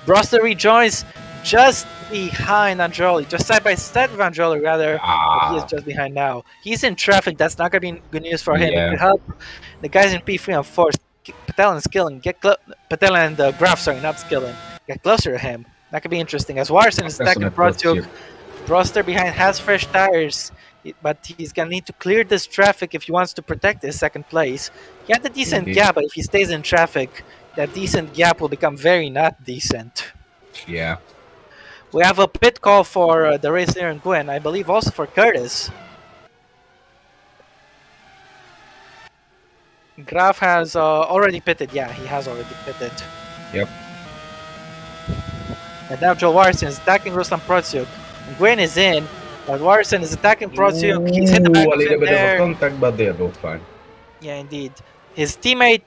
Broster rejoins just behind Androli, just side by side with Androli, rather. But he is just behind now. He's in traffic. That's not going to be good news for him. It could help the guys in P3 and 4, Patel and Skilling, Patel and Graf, sorry, not Skilling, get closer to him. That could be interesting. As Warson is attacking Broster, Broster behind has fresh tires, but he's going to need to clear this traffic if he wants to protect his second place. He had a decent gap, but if he stays in traffic, that decent gap will become very not decent. Yeah. We have a pit call for the race there in Nguyen, I believe also for Curtis. Graf has already pitted. Yeah, he has already pitted. Yep. And now Joel Warson is attacking Ruslan Protsuk. Nguyen is in, but Warson is attacking Protsuk. He's hit the back a little bit there. of a contact, but they're both fine. Yeah, indeed. His teammate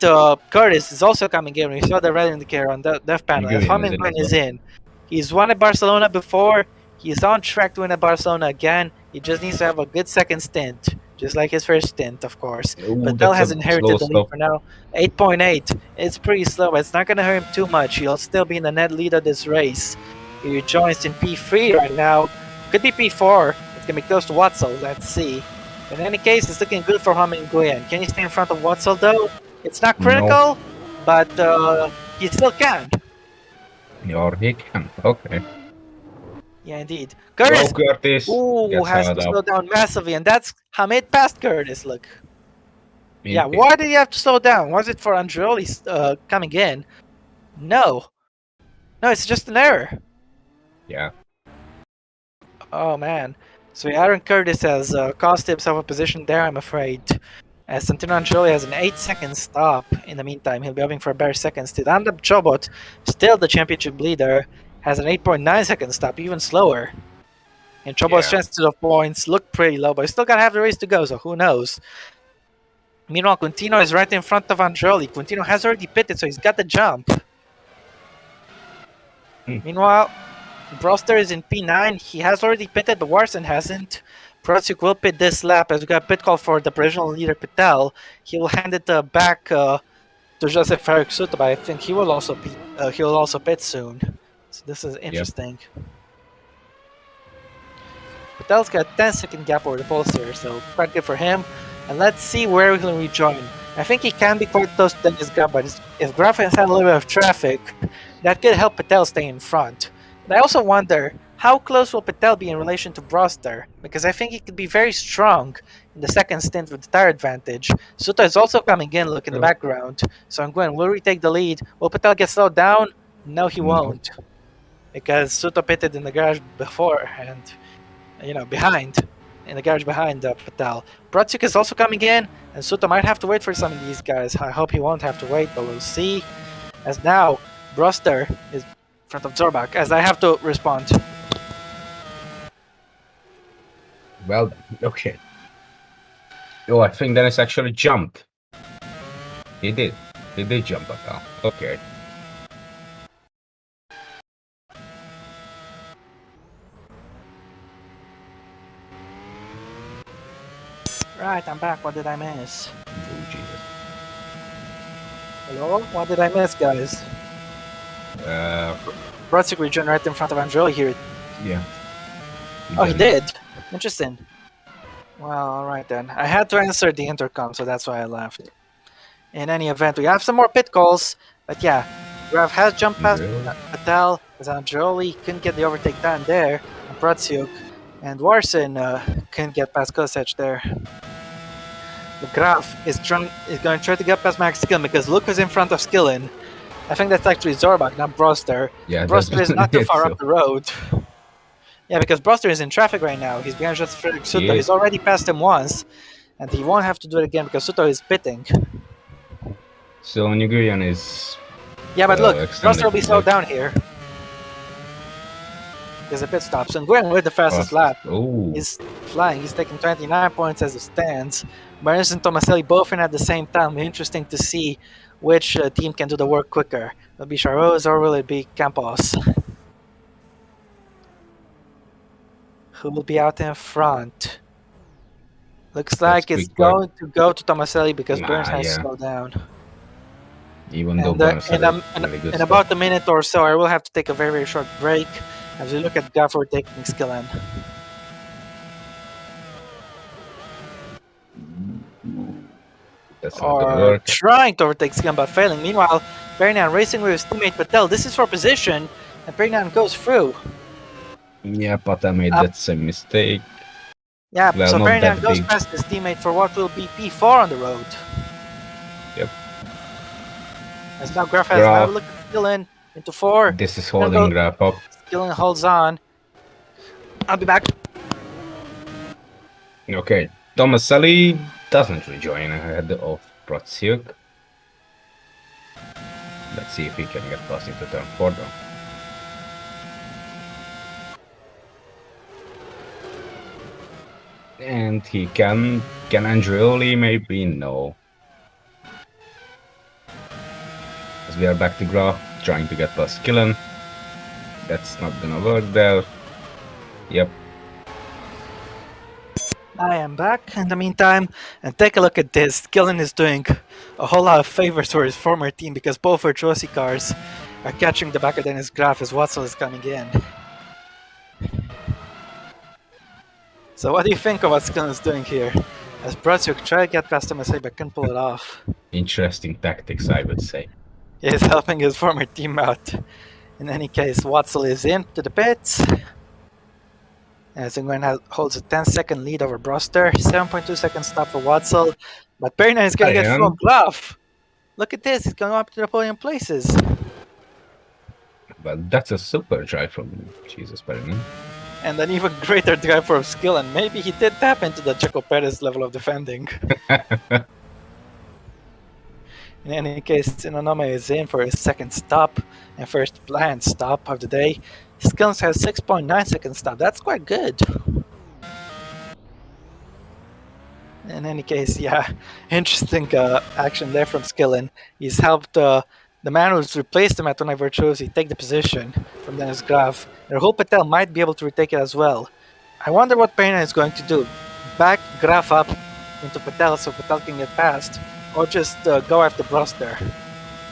Curtis is also coming in. We saw the red indicator on the left panel. As Nguyen is in. He's won at Barcelona before. He's on track to win at Barcelona again. He just needs to have a good second stint, just like his first stint, of course. Patel has inherited the lead for now. 8.8. It's pretty slow, but it's not going to hurt him too much. He'll still be in the net lead of this race. He rejoins in P3 right now. Could be P4. It's going to be close to Watzel. Let's see. In any case, it's looking good for Hamid Nguyen. Can he stay in front of Watzel, though? It's not critical, but he still can. Or he can. Okay. Yeah, indeed. Curtis! Go, Curtis! Ooh, has to slow down massively, and that's Hamid past Curtis, look. Yeah, why did he have to slow down? Was it for Andreoli coming in? No. No, it's just an error. Yeah. Oh, man. So Aaron Curtis has cost himself a position there, I'm afraid. As Santino Andreoli has an 8-second stop in the meantime. He'll be hoping for a better second still. Andam Chobot, still the championship leader, has an 8.9-second stop, even slower. And Chobot's chances of points look pretty low, but he's still got half the race to go, so who knows. Meanwhile, Quintino is right in front of Andreoli. Quintino has already pitted, so he's got the jump. Meanwhile, Broster is in P9. He has already pitted, but Warson hasn't. Protsuk will pit this lap as we got a pit call for the provisional leader Patel. He will hand it back to Joseph Faruk but I think he will also pit soon. So this is interesting. Yep. Patel's got a 10-second gap over the pulse here, so quite good for him. And let's see where he'll rejoin. I think he can be quite close to Dennis Graf, but if Graf has had a little bit of traffic, that could help Patel stay in front. But I also wonder, how close will Patel be in relation to Broster? Because I think he could be very strong in the second stint with the tire advantage. Suto is also coming in, look in the background. So Nguyen will retake the lead. Will Patel get slowed down? No, he won't. Because Suto pitted in the garage before and, behind. In the garage behind Patel. Protsuk is also coming in, and Suto might have to wait for some of these guys. I hope he won't have to wait, but we'll see. As now, Broster is in front of Zorbak, as I have to respond. Well done. Okay. Oh, I think Dennis actually jumped. He did. He did jump up now. Okay. Right, I'm back. What did I miss? Oh, Jesus. Hello? What did I miss, guys? Brotsuk rejoined right in front of Andreoli here. Yeah. He did? Interesting. Well, alright then. I had to answer the intercom, so that's why I left. In any event, we have some more pit calls, but yeah. Graf has jumped past Patel, as Andreoli couldn't get the overtake done there, and Brotsuk, and Warson couldn't get past Kosech there. The Graf is going to try to get past Max Skillin because Luke is in front of Skillin. I think that's actually Zorbak, not Broster. Yeah, that's Broster is not too it's far up so. the road. Yeah, because Broster is in traffic right now. He's behind just Frederick He Suto. He's is. already passed him once, and he won't have to do it again because Suto is pitting. So Nguyen is Yeah, but look, Broster extending will be his slowed lead. down here. There's a pit stop. So Nguyen with the fastest Fastest. lap. Oh, He's flying. He's taking 29 points as it stands. Barnes and Tomaselli both in at the same time. Interesting to see which team can do the work quicker. Will it be Charros or will it be Campos? Who will be out in front? Looks that's like it's quick work. going to go to Tomaselli because Burns Nah, has yeah. slowed down. Even though And Burns had a really good in start. about a minute or so, I will have to take a very, very short break as we look at Gafford taking Skillen. That's not gonna Or work. trying to overtake Skillen but failing. Meanwhile, Perignan racing with his teammate Patel. This is for position, and Perignan goes through. Yeah, but I made Um, that same mistake. yeah, Well, so not Perignan that goes big. past his teammate for what will be P4 on the road. Yep. As now Graf has another Graph. look at Skillen into 4. This is Skillen, holding Graph up. Skillen holds on. I'll be back. Okay. Tomaselli doesn't rejoin ahead of Protsyuk. Let's see if he can get past into turn 4 though. And he can. Can Andreoli? Maybe no. As we are back to Graph, trying to get past Killen. That's not gonna work there. Yep. I am back in the meantime, and take a look at this. Skillen is doing a whole lot of favors for his former team because both virtuosi cars are catching the back of Dennis Graf as Watson is coming in. So what do you think of what Skillen is doing here? As Bratsuk try to get past him, but can pull it off. Interesting tactics, I would say. He is helping his former team out. In any case, Watson is into the pits. As Nguyen holds a 10-second lead over Broster. 7.2 seconds stop for Watson. But Perna is going to get full Ariane, Graf. Look at this, he's going up to the podium places. well, that's a super drive from Jesus Perrin. And an even greater drive for skill, and maybe he did tap into the Checo Perez level of defending. In any case, Inonome is in for his second stop and first planned stop of the day. Skillens has 6.9 seconds stop. That's quite good. In any case, yeah, interesting action there from Skillen. He's helped the man who's replaced him at Tony Virtuosi take the position from Dennis Graf. Rahul Patel might be able to retake it as well. I wonder what Perina is going to do. Back Graf up into Patel so Patel can get past, or just go after Broster.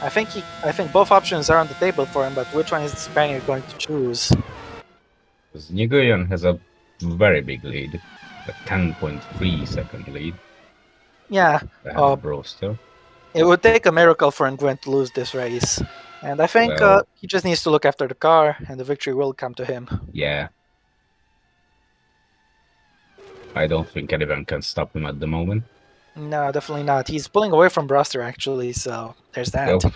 I think both options are on the table for him, but which one is the Spaniard going to choose? Nguyen has a very big lead, a 10.3 second lead Yeah, ahead of Broster. it would take a miracle for Nguyen to lose this race. And I think Well, he just needs to look after the car, and the victory will come to him. yeah. I don't think anyone can stop him at the moment. No, definitely not. He's pulling away from Broster, actually, so there's that. Well,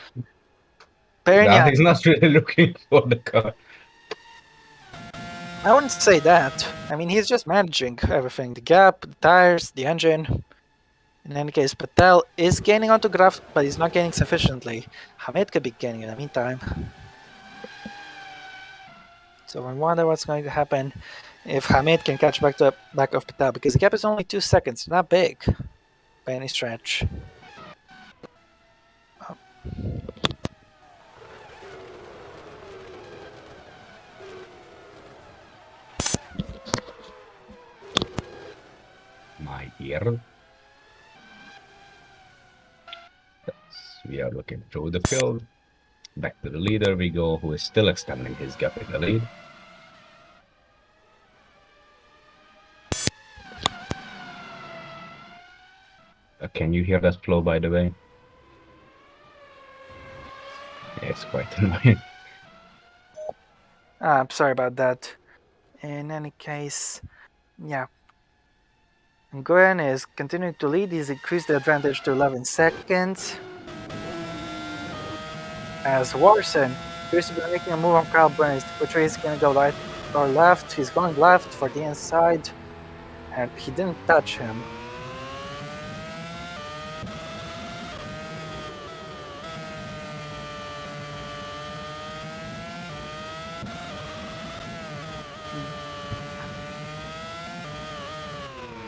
Perignan, he's not really looking for the car. I wouldn't say that. I mean, he's just managing everything. The gap, the tires, the engine. In any case, Patel is gaining onto Graf, but he's not gaining sufficiently. Hamid could be gaining in the meantime. So I wonder what's going to happen if Hamid can catch back to back of Patel, because the gap is only 2 seconds, not big by any stretch. Oh. My ear. We are looking through the field. Back to the leader we go, who is still extending his gap in the lead. Can you hear that flow, by the way? Yeah, it's quite annoying. I'm sorry about that. In any case, yeah. And Nguyen is continuing to lead. He's increased the advantage to 11 seconds. As Warson appears to be making a move on Kyle Burns, which way he's going to go right or left. He's going left for the inside, and he didn't touch him.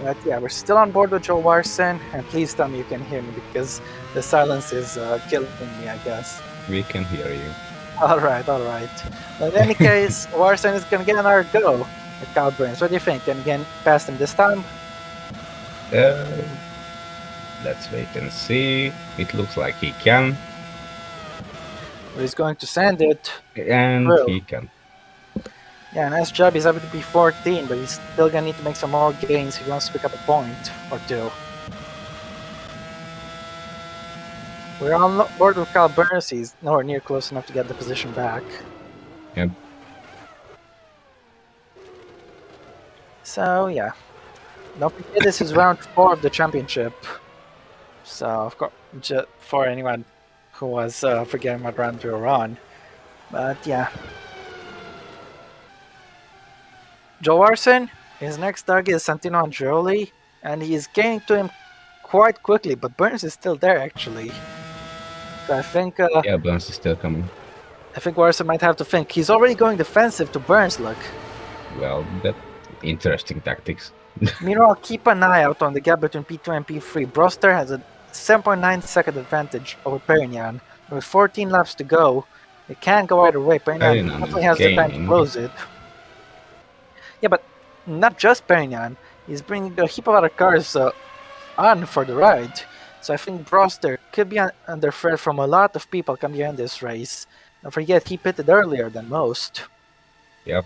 But yeah, we're still on board with Joe Warson, and please tell me you can hear me because the silence is killing me, I guess. We can hear you. All right. But in any case, Warson is going to get another go at Kyle Burns. What do you think? Can he get past him this time? Let's wait and see. It looks like he can, Or he's going to send it. and Through. he can. Yeah, nice job. He's able to be 14, but he's still going to need to make some more gains if he wants to pick up a point or two. We're on board with Kyle Burns. He's nowhere near close enough to get the position back. Yep. So, yeah. Don't forget this is round 4 of the championship. So, of course, just for anyone who was forgetting what round we were on. But, yeah. Joe Warson, his next target is Santino Andreoli, and he's gaining to him quite quickly, but Burns is still there, actually. So I think Yeah, Burns is still coming. I think Warson might have to think. He's already going defensive to Burns, look. Well, that interesting tactics. Meanwhile, keep an eye out on the gap between P2 and P3. Broster has a 7.9 second advantage over Perignon. With 14 laps to go, it can go either way. Perignon definitely has the time to close it. Yeah, but not just Perignon. He's bringing a heap of other cars on for the ride. So I think Broster could be under threat from a lot of people coming in this race. Don't forget, he pitted earlier than most. Yep.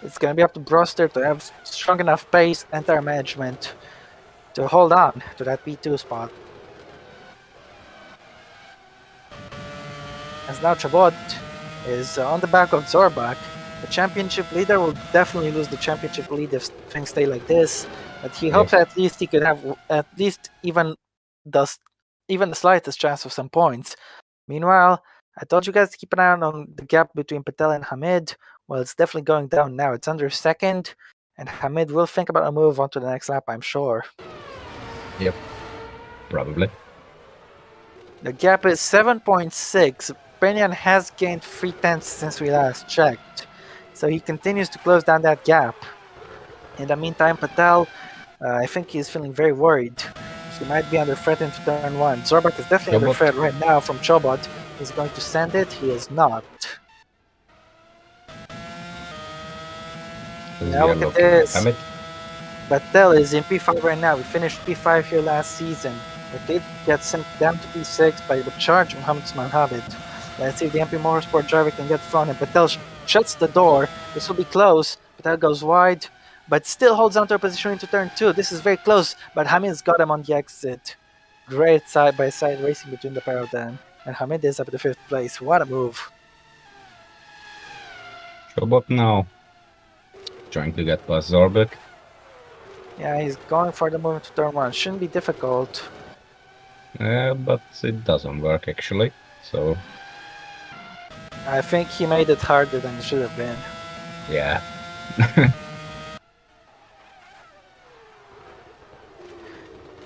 It's going to be up to Broster to have strong enough pace and tire management to hold on to that P2 spot. As now Chabot is on the back of Zorbach. The championship leader will definitely lose the championship lead if things stay like this. But he hopes at least he could have at least even the slightest chance of some points. Meanwhile, I told you guys to keep an eye on the gap between Patel and Hamid. Well, it's definitely going down now. It's under second, and Hamid will think about a move onto the next lap, I'm sure. Yep, probably. The gap is 7.6. Perignon has gained 3/10 since we last checked, so he continues to close down that gap. In the meantime, Patel, I think he's feeling very worried. He might be under threat into turn 1. Zorbach is definitely under threat right now from Chobot. He's going to send it. He is not. Now look at this. Patel is in P5 right now. We finished P5 here last season. It did get sent down to P6 by the charge Mohammed Manhabit. Let's see if the MP Motorsport driver can get thrown. And Patel shuts the door. This will be close. Patel goes wide, but still holds on to a position into turn 2. This is very close, but Hamid's got him on the exit. Great side-by-side racing between the pair of them. And Hamid is up to 5th place. What a move. Chobot now trying to get past Zorbach. Yeah, he's going for the move into turn 1. Shouldn't be difficult. But it doesn't work actually, so... I think he made it harder than it should have been. Yeah.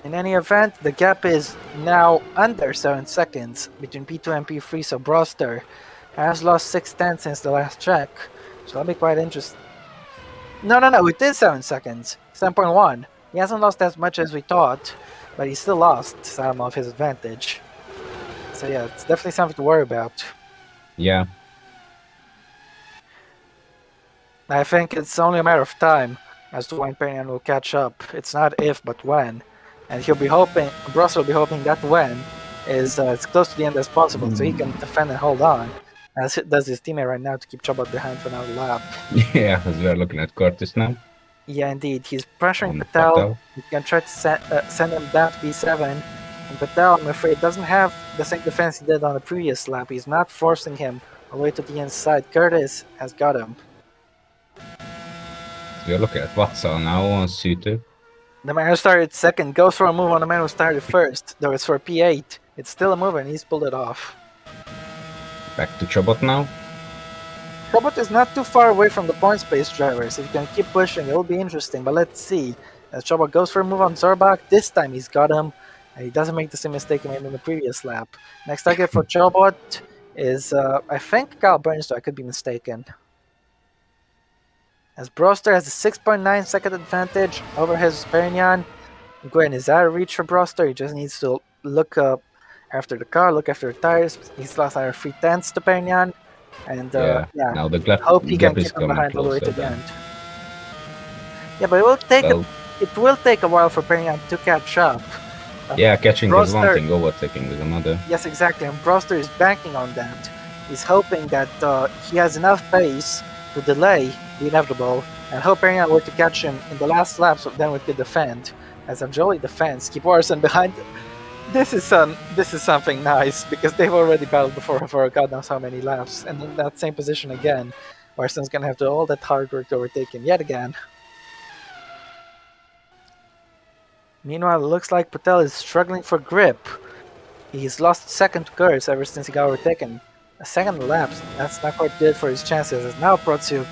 In any event, the gap is now under 7 seconds between P2 and P3, so Broster has lost 6/10 since the last check. So that'll be quite interesting. No, it is 7 seconds. 7.1. He hasn't lost as much as we thought, but he still lost some of his advantage. So yeah, it's definitely something to worry about. Yeah. I think it's only a matter of time as to when Perignon will catch up. It's not if, but when. And he'll be hoping, Broster will be hoping that when is as close to the end as possible so he can defend and hold on, as it does his teammate right now to keep Chobot behind for another lap. Yeah, as we are looking at Curtis now. Yeah, indeed. He's pressuring Patel. He's going to try to send him down to P7. And Patel, I'm afraid, doesn't have the same defense he did on the previous lap. He's not forcing him all the way to the inside. Curtis has got him. We're looking at Vatsa now on C2. The man who started second goes for a move on the man who started first, though it's for P8. It's still a move and he's pulled it off. Back to Chobot now. Chobot is not too far away from the point space drivers. If you can keep pushing, it will be interesting, but let's see. As Chobot goes for a move on Zorbak, this time he's got him, and he doesn't make the same mistake he made in the previous lap. Next target for Chobot is, I think, Kyle Burns, though I could be mistaken. As Broster has a 6.9 second advantage over his Perignon. Gwen is out of reach for Broster. He just needs to look after the car, look after the tires. He's lost our 3/10 to Perignon. And yeah, now the hope he can gap is keep him coming behind all the way closer to the then. end. Yeah, but it will take a while for Perignon to catch up. Yeah, catching is one Broster- thing, overtaking is another. Yes, exactly. And Broster is banking on that. He's hoping that he has enough pace to delay the inevitable, and hope Perignon were to catch him in the last lap, so then we could defend. As Anjoli defends, keep Warson behind. This is something nice because they've already battled before for God knows how many laps, and in that same position again, Warson's gonna have to do all that hard work to overtake him yet again. Meanwhile, it looks like Patel is struggling for grip. He's lost second to Kurz ever since he got overtaken. A second lapse, that's not quite good for his chances, as now Protsiuk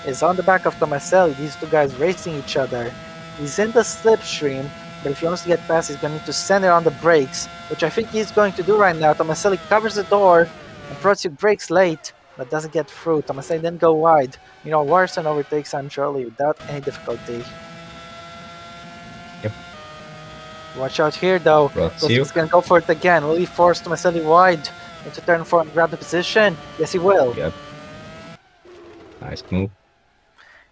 is on the back of Tomaselli, these two guys racing each other. He's in the slipstream, but if he wants to get past, he's going to need to send it on the brakes, which I think he's going to do right now. Tomaselli covers the door, and Protsiuk brakes late, but doesn't get through. Tomaselli then go wide. Warson overtakes Anjoli without any difficulty. Yep. Watch out here, though. He's going to go for it again. Will he force Tomaselli wide into turn 4 and grab the position? Yes, he will. Yep. Nice move.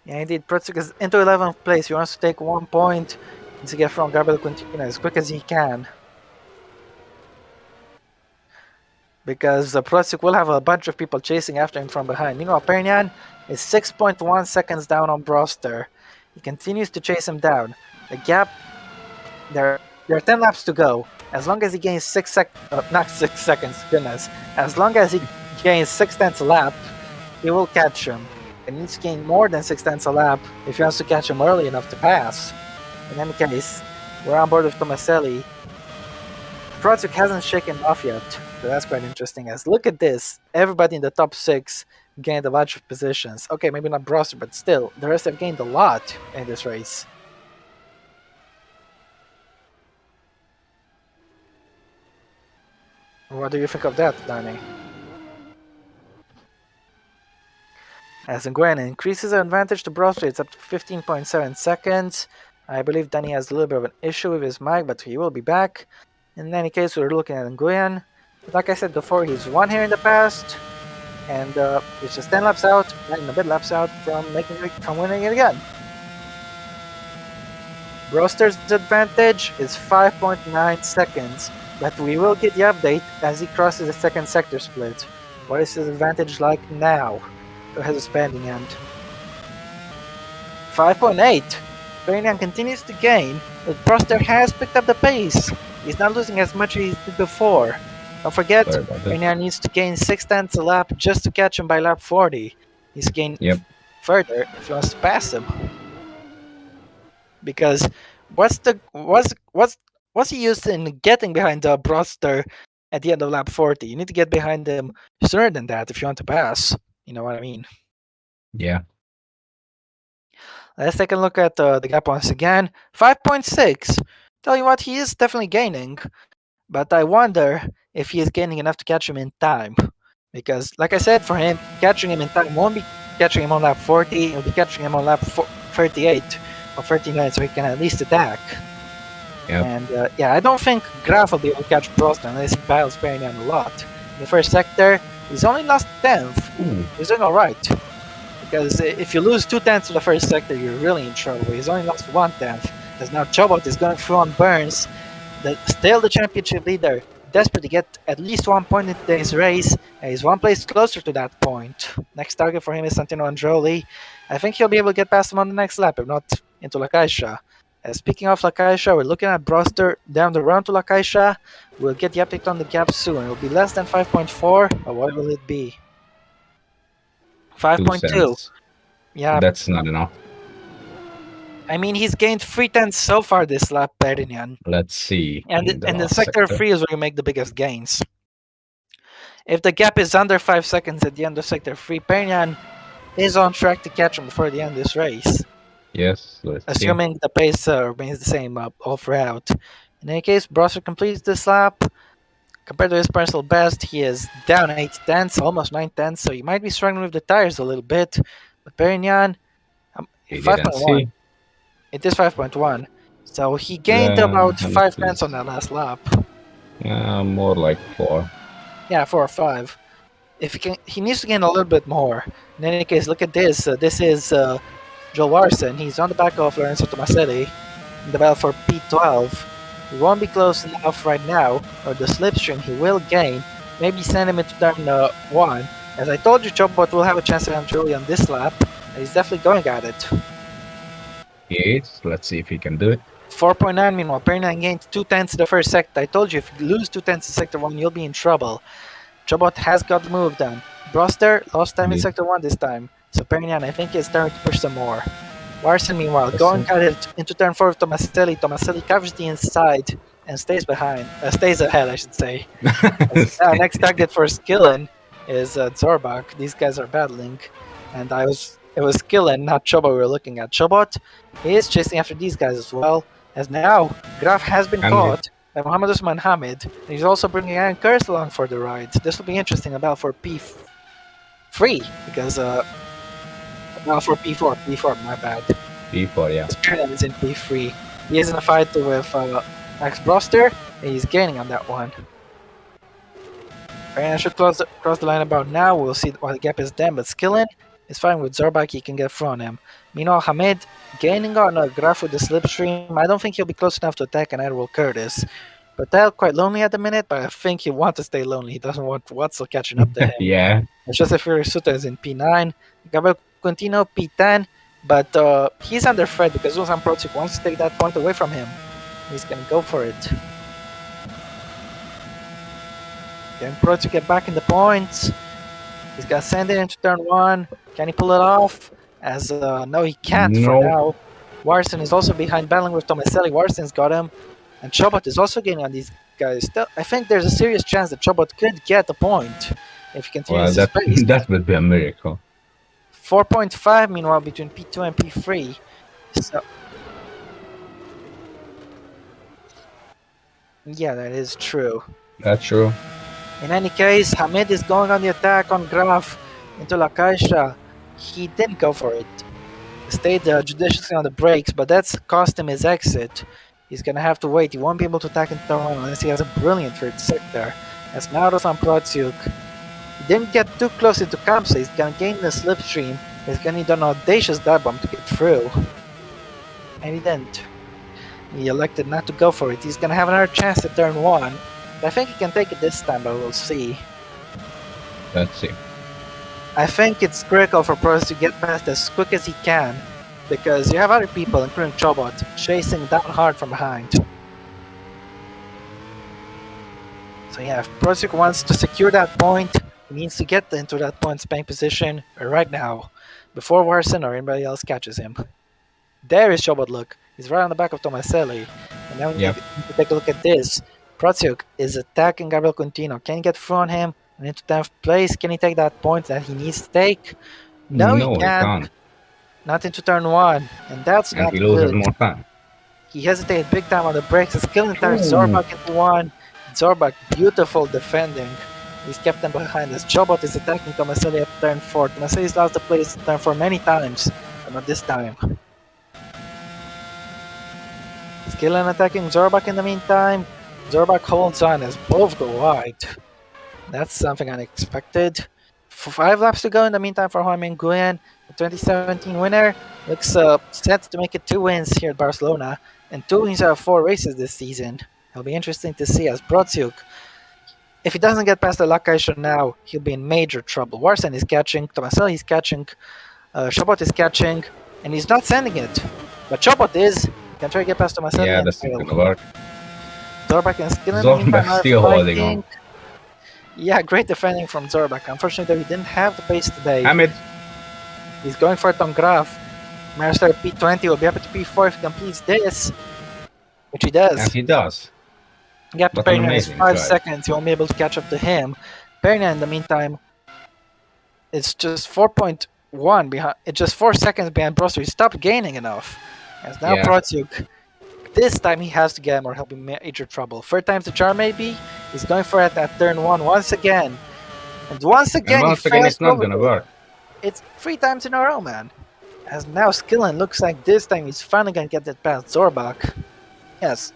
Yeah, indeed. Protsiuk is into 11th place. He wants to take 1 point to get from Gabriel Quintana as quick as he can. Because Protsiuk will have a bunch of people chasing after him from behind. Meanwhile, Perignon is 6.1 seconds down on Broster. He continues to chase him down. The gap, there are 10 laps to go. As long as he gains 6 seconds, goodness. As long as he gains 6/10 a lap, he will catch him. He needs to gain more than 6/10 a lap if he wants to catch him early enough to pass. In any case, we're on board with Tomaselli. Protsiuk hasn't shaken off yet, so that's quite interesting. As look at this, everybody in the top 6 gained a bunch of positions. Okay, maybe not Broster, but still, the rest have gained a lot in this race. What do you think of that, Danny? As Nguyen increases the advantage to Broster, it's up to 15.7 seconds. I believe Danny has a little bit of an issue with his mic, but he will be back. In any case, we're looking at Nguyen. Like I said before, he's won here in the past, and he's just 10 laps out, 9 and a bit laps out from winning it again. Broster's advantage is 5.9 seconds, but we will get the update as he crosses the second sector split. What is his advantage like now? To his expanding end. 5.8. Perignon continues to gain, but Broster has picked up the pace. He's not losing as much as he did before. Don't forget, Perignon needs to gain 6/10 a lap just to catch him by lap 40. He's gained further if he wants to pass him. Because what's he used in getting behind Broster at the end of lap 40? You need to get behind him sooner than that if you want to pass. You know what I mean? Yeah. Let's take a look at the gap once again. 5.6. Tell you what, he is definitely gaining. But I wonder if he is gaining enough to catch him in time. Because, like I said, for him, catching him in time won't be catching him on lap 40. He'll be catching him on lap 38 or 39 so he can at least attack. Yep. And I don't think Graf will be able to catch Broster unless he battles Perignon a lot. In the first sector, he's only lost 10th. He's doing alright. Because if you lose 2/10 in the first sector, you're really in trouble. He's only lost 1/10. As now Chobot is going through on Burns, still the championship leader, desperate to get at least 1 point in today's race, and he's 1 place closer to that point. Next target for him is Santino Androli. I think he'll be able to get past him on the next lap, if not into La Caixa. Speaking of La Caixa, we're looking at Broster down the road to La Caixa. We'll get the update on the gap soon. It will be less than 5.4, or what will it be? 5.2. Yeah. That's not enough. I mean, he's gained 3 tenths so far this lap, Perignon. Let's see And in the and the last sector sector. 3 is where you make the biggest gains. If the gap is under 5 seconds at the end of sector 3, Perignon is on track to catch him before the end of this race, Yes, let's see. assuming the pace remains the same all throughout. In any case, Brosser completes this lap. Compared to his personal best, he is down 8 tenths, almost 9 tenths, so he might be struggling with the tires a little bit. But Perignon, We didn't 5.1. see. It is 5.1. So he gained Yeah, about and 5 tenths on is that last lap. more like 4. Yeah, 4 or 5. If he needs to gain a little bit more. In any case, look at this. This is Joel Larson. He's on the back of Lorenzo Tomaselli in the battle for P12. He won't be close enough right now, or the slipstream he will gain. Maybe send him into turn 1. As I told you, Chobot will have a chance on Julie on this lap, and he's definitely going at it. He is. Let's see if he can do it. 4.9 meanwhile, Perignon gained 2 tenths in the first sector. I told you, if you lose 2 tenths in sector 1, you'll be in trouble. Chobot has got the move done. Broster lost time in Indeed. sector 1 this time, so Perignon I think is starting to push some more. Larson meanwhile Let's going see. at it into turn 4 with Tomaselli. Tomaselli covers the inside and stays stays ahead I should say. Next target for Skillen is Zorbak. These guys are battling, and it was Skillen, not Chobot we were looking at. Chobot is chasing after these guys as well, as now Graf has been Hamid. caught by Mohammed Usman Hamid, and he's also bringing Aaron Kurz along for the ride. This will be interesting about for P3, because well, for P4, my bad. P4, yeah. Spearman is in P3. He is in a fight with Max Broster, and he's gaining on that one. I should cross the line about now. We'll see what the gap is then, but Skillen is fine with Zorbak. He can get through on him. Meanwhile, Hamid gaining on Graf with the slipstream. I don't think he'll be close enough to attack an Admiral Curtis. Patel quite lonely at the minute, but I think he'll want to stay lonely. He doesn't want Watzel catching up to him. Yeah. Joseph Suta is in P9. Gabriel Quintino P10, but he's under threat because Ulsan Protic wants to take that point away from him. He's gonna go for it. Can Protic get back in the points? He's gonna send it into turn 1. Can he pull it off? As no, he can't for No. now. Warson is also behind, battling with Tomaselli. Warson's got him, and Chobot is also gaining on these guys. Still, I think there's a serious chance that Chobot could get a point if he continues Well, his pace. that would be a miracle. 4.5 meanwhile between P2 and P3. So yeah, that is true. That's true. In any case, Hamid is going on the attack on Graf into La Caixa. He didn't go for it. He stayed judiciously on the brakes, but that's cost him his exit. He's gonna have to wait. He won't be able to attack in turn 1 unless he has a brilliant third sector. As Nauros on Protsiuk. He didn't get too close into Kamsa. He's gonna gain the slipstream. He's gonna need an audacious dive bomb to get through. And he didn't. He elected not to go for it. He's gonna have another chance at turn 1. I think he can take it this time, but we'll see. Let's see. I think it's critical for Pros to get past as quick as he can, because you have other people, including Chobot, chasing down hard from behind. So yeah, if Prosik wants to secure that point, he needs to get into that point spank position right now, before Warson or anybody else catches him. There is Chobot, look. He's right on the back of Tomaselli. And now we need to take a look at this. Protsiuk is attacking Gabriel Quintino. Can he get through on him and into 10th place? Can he take that point that he needs to take? No, he can't. Not into turn 1. And that's and not he loses good. more time. He hesitated big time on the brakes. He's killing time. Zorbak into 1. Zorbak, beautiful defending. He's kept them behind as Chobot is attacking Tomaselli at turn 4. Tomaselli's lost the place at turn 4 many times, but not this time. Skillen attacking Zorbak in the meantime. Zorbak holds on as both go wide. That's something unexpected. For 5 laps to go in the meantime for Juan Nguyen, the 2017 winner, looks set to make it 2 wins here at Barcelona, and 2 wins out of 4 races this season. It'll be interesting to see as Brodziuk. If he doesn't get past the Lakaisha now, he'll be in major trouble. Warsen is catching, Tomaselli is catching, Chobot is catching, and he's not sending it. But Chobot is. He can try to get past Tomaselli. Yeah, that's not gonna work. Zorbak and Skillen Zorbak still holding on. Yeah, great defending from Zorbak. Unfortunately, he didn't have the pace today. Hamid. He's going for it on Graf. Master P20 will be up to P4 if he completes this, which he And does. he does. Gap to What an Pernian is amazing 5 drive. seconds. He won't be able to catch up to him. Pernian, in the meantime, it's just 4.1 behind. It's just 4 seconds behind Broster. He stopped gaining enough. As now Yeah. Protsuk, this time he has to get him or he'll be major trouble. Third time's the charm, maybe. He's going for it at turn 1 once again. And once And again, he once again, fails it's to not gonna overtake. work. It's 3 times in a row, man. As now Skillen looks like this time he's finally gonna get that past Zorbak. Yes.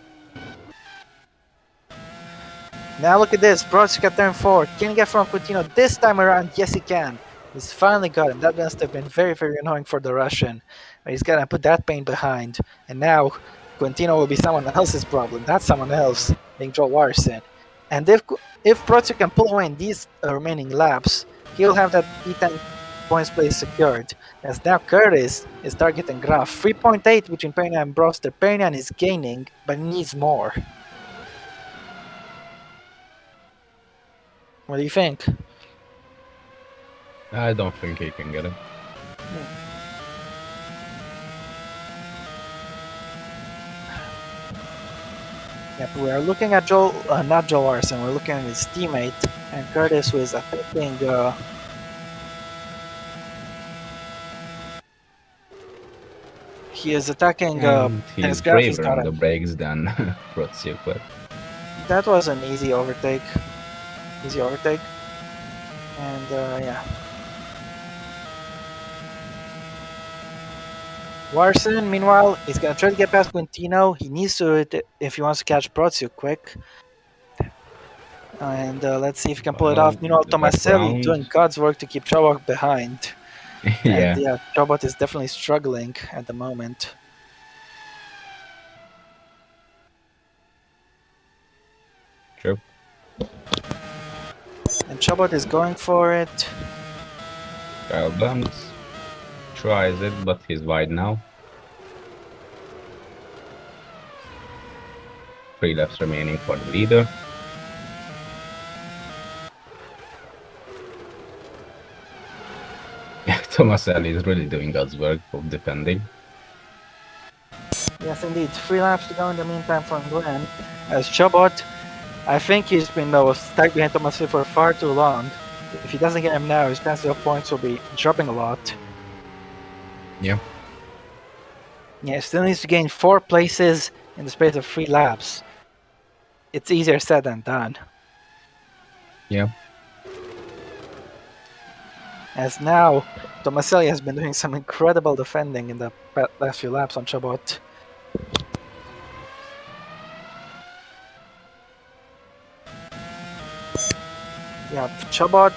Now look at this. Brodsky at turn 4. Can he get from Coutinho this time around? Yes, he can. He's finally got him. That must have been very, very annoying for the Russian. But he's gonna put that pain behind. And now Quintino will be someone else's problem. That's someone else, being Joel Warson. And if Brodsky can pull away in these remaining laps, he'll have that E10 points place secured. As now Curtis is targeting Graf. 3.8 between Pernian and Broster. Pernian is gaining, but needs more. What do you think? I don't think he can get it. Yep, we are looking at Joel, not Joel Larson, we're looking at his teammate, and Curtis, who is attacking. He is attacking And Dennis he's Graf, he's braver got on the him. brakes than Protsuk, but That was an easy overtake. Easy overtake. And yeah. Larson, meanwhile, he's gonna try to get past Quintino. He needs to do it if he wants to catch Prozio quick. And let's see if he can pull it off. well, Meanwhile, the Tomaselli doing background, God's work to keep Chobot behind. And yeah, yeah, Chobot is definitely struggling at the moment. true. And Chobot is going for it. Kyle Buns tries it, but he's wide now. 3 laps remaining for the leader. Tomaselli is really doing God's work of defending. Yes, indeed. 3 laps to go in the meantime for Glenn. As Chobot, I think he's been stuck behind Tomaselli for far too long. If he doesn't get him now, his chances of points will be dropping a lot. Yeah. Yeah, still needs to gain 4 places in the space of 3 laps. It's easier said than done. Yeah. As now, Tomaselli has been doing some incredible defending in the last few laps on Chobot. Yeah, Chobot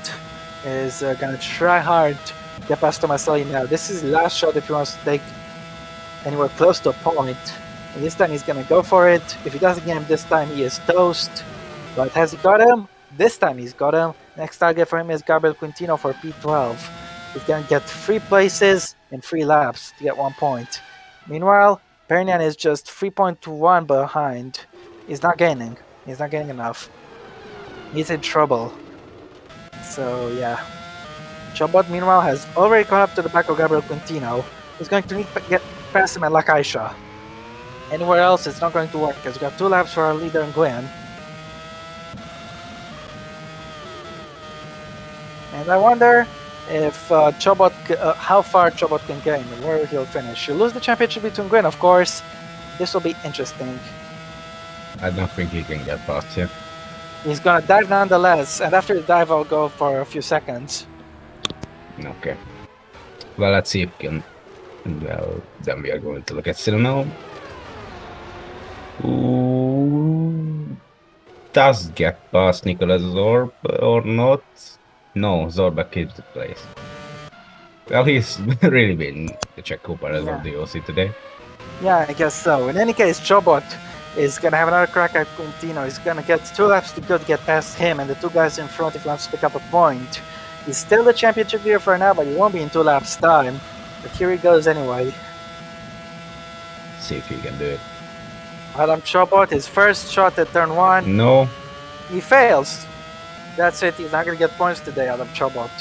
is gonna try hard to get past Tomaselli now. This is his last shot if he wants to take anywhere close to a point. And this time he's gonna go for it. If he doesn't get him this time, he is toast. But has he got him? This time he's got him. Next target for him is Gabriel Quintino for P12. He's gonna get 3 places in 3 laps to get 1 point. Meanwhile, Pernian is just 3.1 behind. He's not gaining. He's not gaining enough. He's in trouble. So yeah. Chobot meanwhile has already caught up to the back of Gabriel Quintino. He's going to need to get past him at La Caixa. Anywhere else it's not going to work because we got 2 laps for our leader in Gwen. And I wonder if Chobot, how far Chobot can gain and where he'll finish. He'll lose the championship between Gwen, of course. This will be interesting. I don't think he can get past him. He's gonna dive nonetheless, and after the dive I'll go for a few seconds. Okay. Well, let's see if we can. Well, then we are going to look at Silno. Who does get past Nicholas Zorb or not? No, Zorba keeps the place. Well, he's really been the Czech Cooper as of the OC today. Yeah, I guess so. In any case, Chobot is gonna have another crack at Quintino. He's gonna get 2 laps to go to get past him and the 2 guys in front if he wants to pick up a point. He's still the championship leader for now, but he won't be in 2 laps time. But here he goes anyway. See if he can do it. Adam Chobot, his first shot at turn 1. No. He fails. That's it. He's not gonna get points today, Adam Chobot.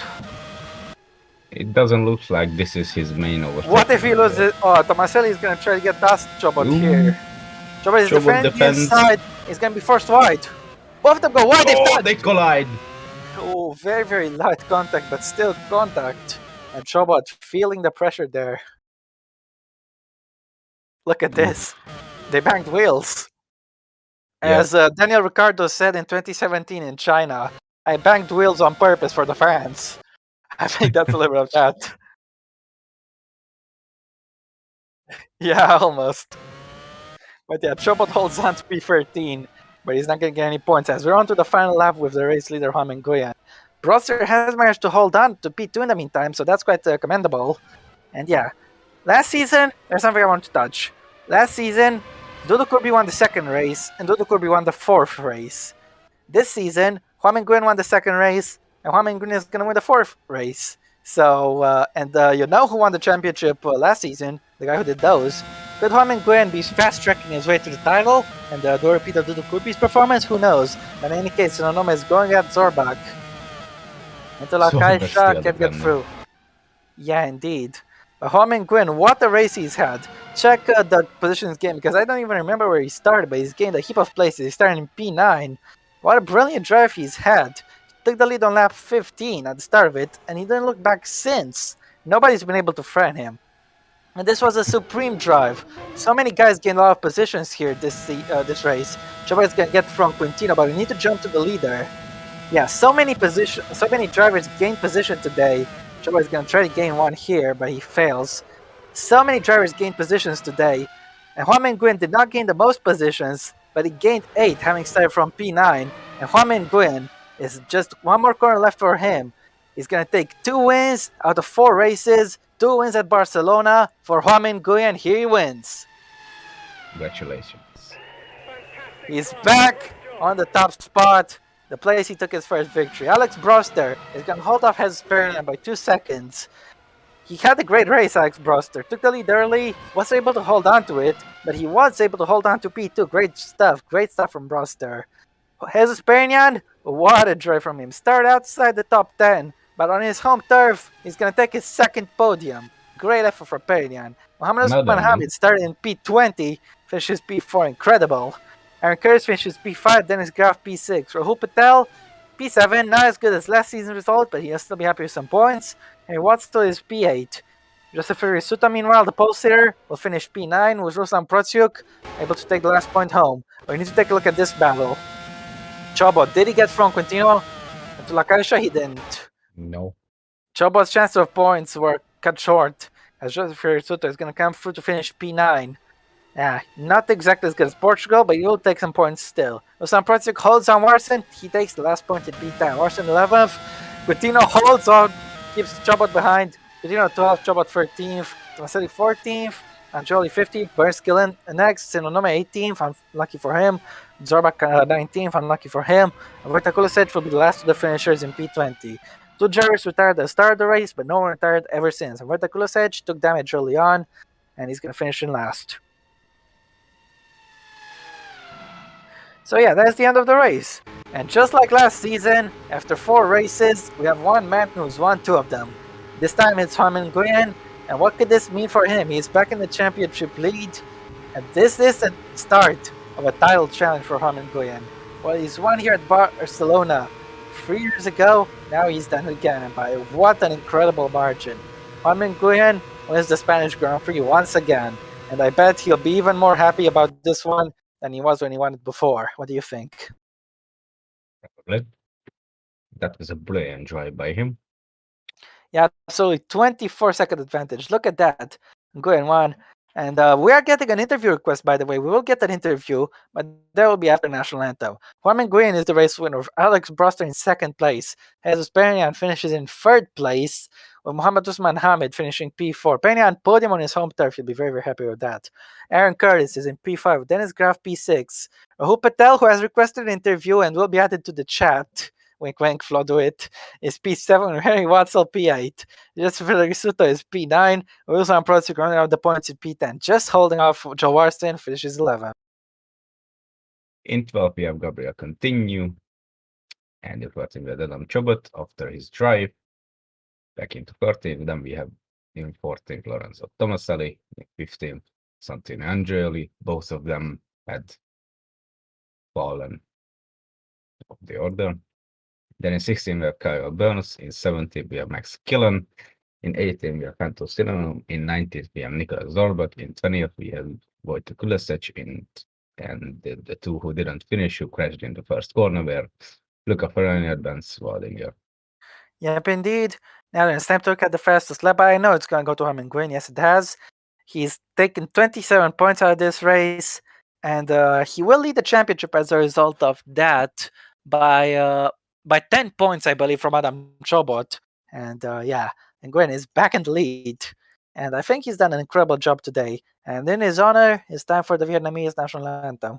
It doesn't look like this is his main What if he overtaking. loses? Oh, Tomaselli is gonna try to get past Chobot here. Ooh, Chobot is Chobot defending the defends. inside. He's gonna be forced wide. Both of them go wide. They've Oh, they touched. collide. Oh, very, very light contact, but still contact. And Chobot feeling the pressure there. Look at this. Oof. They banged wheels. Yeah. As Daniel Ricciardo said in 2017 in China, I banged wheels on purpose for the fans. I think that's a little bit of that. Yeah, almost. But yeah, Chobot holds on to P13, but he's not going to get any points as we're on to the final lap with the race leader Haman Nguyen. Broster has managed to hold on to P2 in the meantime, so that's quite commendable. And yeah, last season, there's something I want to touch. Last season, Dodo Kirby won the second race, and Dodo Kirby won the fourth race. This season, Haman Nguyen won the second race, and Haman Nguyen is going to win the fourth race. So, you know who won the championship last season? The guy who did those. Could Haman Nguyen be fast tracking his way to the title? And do a repeat of Dudu Kurbi's performance? Who knows? But in any case, Sononoma is going at Zorbak. Until So that's the Akaisha other can get gunner. through. Yeah, indeed. But Haman Nguyen, what a race he's had. Check the positions game because I don't even remember where he started, but he's gained a heap of places. He started in P9. What a brilliant drive he's had. He took the lead on lap 15 at the start of it, and he didn't look back since. Nobody's been able to friend him. And this was a supreme drive. So many guys gained a lot of positions here this race. Choba's gonna get from Quintino, but we need to jump to the leader. Yeah, so many drivers gained position today. Choba is gonna try to gain one here, but he fails. So many drivers gained positions today. And Juan Nguyen did not gain the most positions, but he gained 8, having started from P9. And Juan Nguyen is just one more corner left for him. He's gonna take 2 wins out of 4 races, 2 wins at Barcelona. For Juan Nguyen, here he wins. Congratulations. He's back on the top spot, the place he took his first victory. Alex Broster is going to hold off Hezpernian by 2 seconds. He had a great race, Alex Broster. Took the lead early, was able to hold on to it, but he was able to hold on to P2. Great stuff from Broster. Hezpernian, what a drive from him. Started outside the top 10, but on his home turf, he's going to take his second podium. Great effort for Pernian. Mohamed Another Usman one. Hamid started in P20, finishes P4, incredible. Aaron Curtis finishes P5, Dennis Graf P6. Rahul Patel, P7, not as good as last season's result, but he'll still be happy with some points. And Watson is P8. Joseph Risuta, meanwhile, the pole sitter, will finish P9 with Ruslan Protsiuk, able to take the last point home. But we need to take a look at this battle. Chobo, did he get from Quintino? And to Lakaisha, he didn't. No. Chobo's chances of points were cut short, as Joseph Risuta is going to come through to finish P9. Yeah, not exactly as good as Portugal, but he will take some points still. Ruslan Protsiuk holds on Warson. He takes the last point at P10. Warson 11th. Quintino holds on, keeps Chobot behind. Quintino 12th, Chobot 13th. Tomaselli 14th. Anjoli 15th. Berskillen next. Sinonome 18th. Unlucky for him. Zorbak 19th. Unlucky for him. Vojta Kulisic will be the last of the finishers in P20. 2 drivers retired at the start of the race, but no one retired ever since. Vojta Kulisic took damage early on, and he's going to finish in last. So yeah, that's the end of the race. And just like last season, after 4 races, we have one man who's won 2 of them. This time it's Haman Nguyen, and what could this mean for him? He's back in the championship lead, and this is the start of a title challenge for Haman Nguyen. Well, he's won here at Barcelona 3 years ago, now he's done it again, and by what an incredible margin. Haman Nguyen wins the Spanish Grand Prix once again, and I bet he'll be even more happy about this one than he was when he won it before. What do you think? Probably. That was a brilliant drive by him. Yeah, absolutely. 24-second advantage. Look at that. Nguyen won. And we are getting an interview request, by the way. We will get that interview, but that will be after National Anthem. Juan Nguyen is the race winner, with Alex Broster in 2nd place. Jesus Pernian finishes in 3rd place, with Muhammad Usman Hamid finishing P4. Pernian podium on his home turf. You'll be very, very happy with that. Aaron Curtis is in P5. Dennis Graf P6. Rahul Patel, who has requested an interview and will be added to the chat. Wink, wink, Floduit is P7, Harry Watzel P8. Joseph Risuto is P9. Wilson Protsik running out the points in P10. Just holding off Joe Warston, finishes 11. In 12th, we have Gabriel Continue. And reporting that Adam Chobot after his drive. back into 13th. Then we have in 14th Lorenzo Tomaselli, in 15th Santino Angeli. Both of them had fallen off the order. Then in 16th we have Kyle Burns. In 17th we have Max Killen. In 18th we have Fanto Sinano. In 19th we have Nicolas Zorbak. In 20th we have Wojtek Kulesic. And the two who didn't finish, who crashed in the first corner, were Luca Ferrani and Ben Swadinger. Yep, indeed. Now then, it's time to look at the fastest lap. I know it's going to go to Herman Green. Yes, it has. He's taken 27 points out of this race, and he will lead the championship as a result of that by 10 points, I believe, from Adam Chobot. And yeah, and Green is back in the lead. And I think he's done an incredible job today. And in his honor, it's time for the Vietnamese national anthem.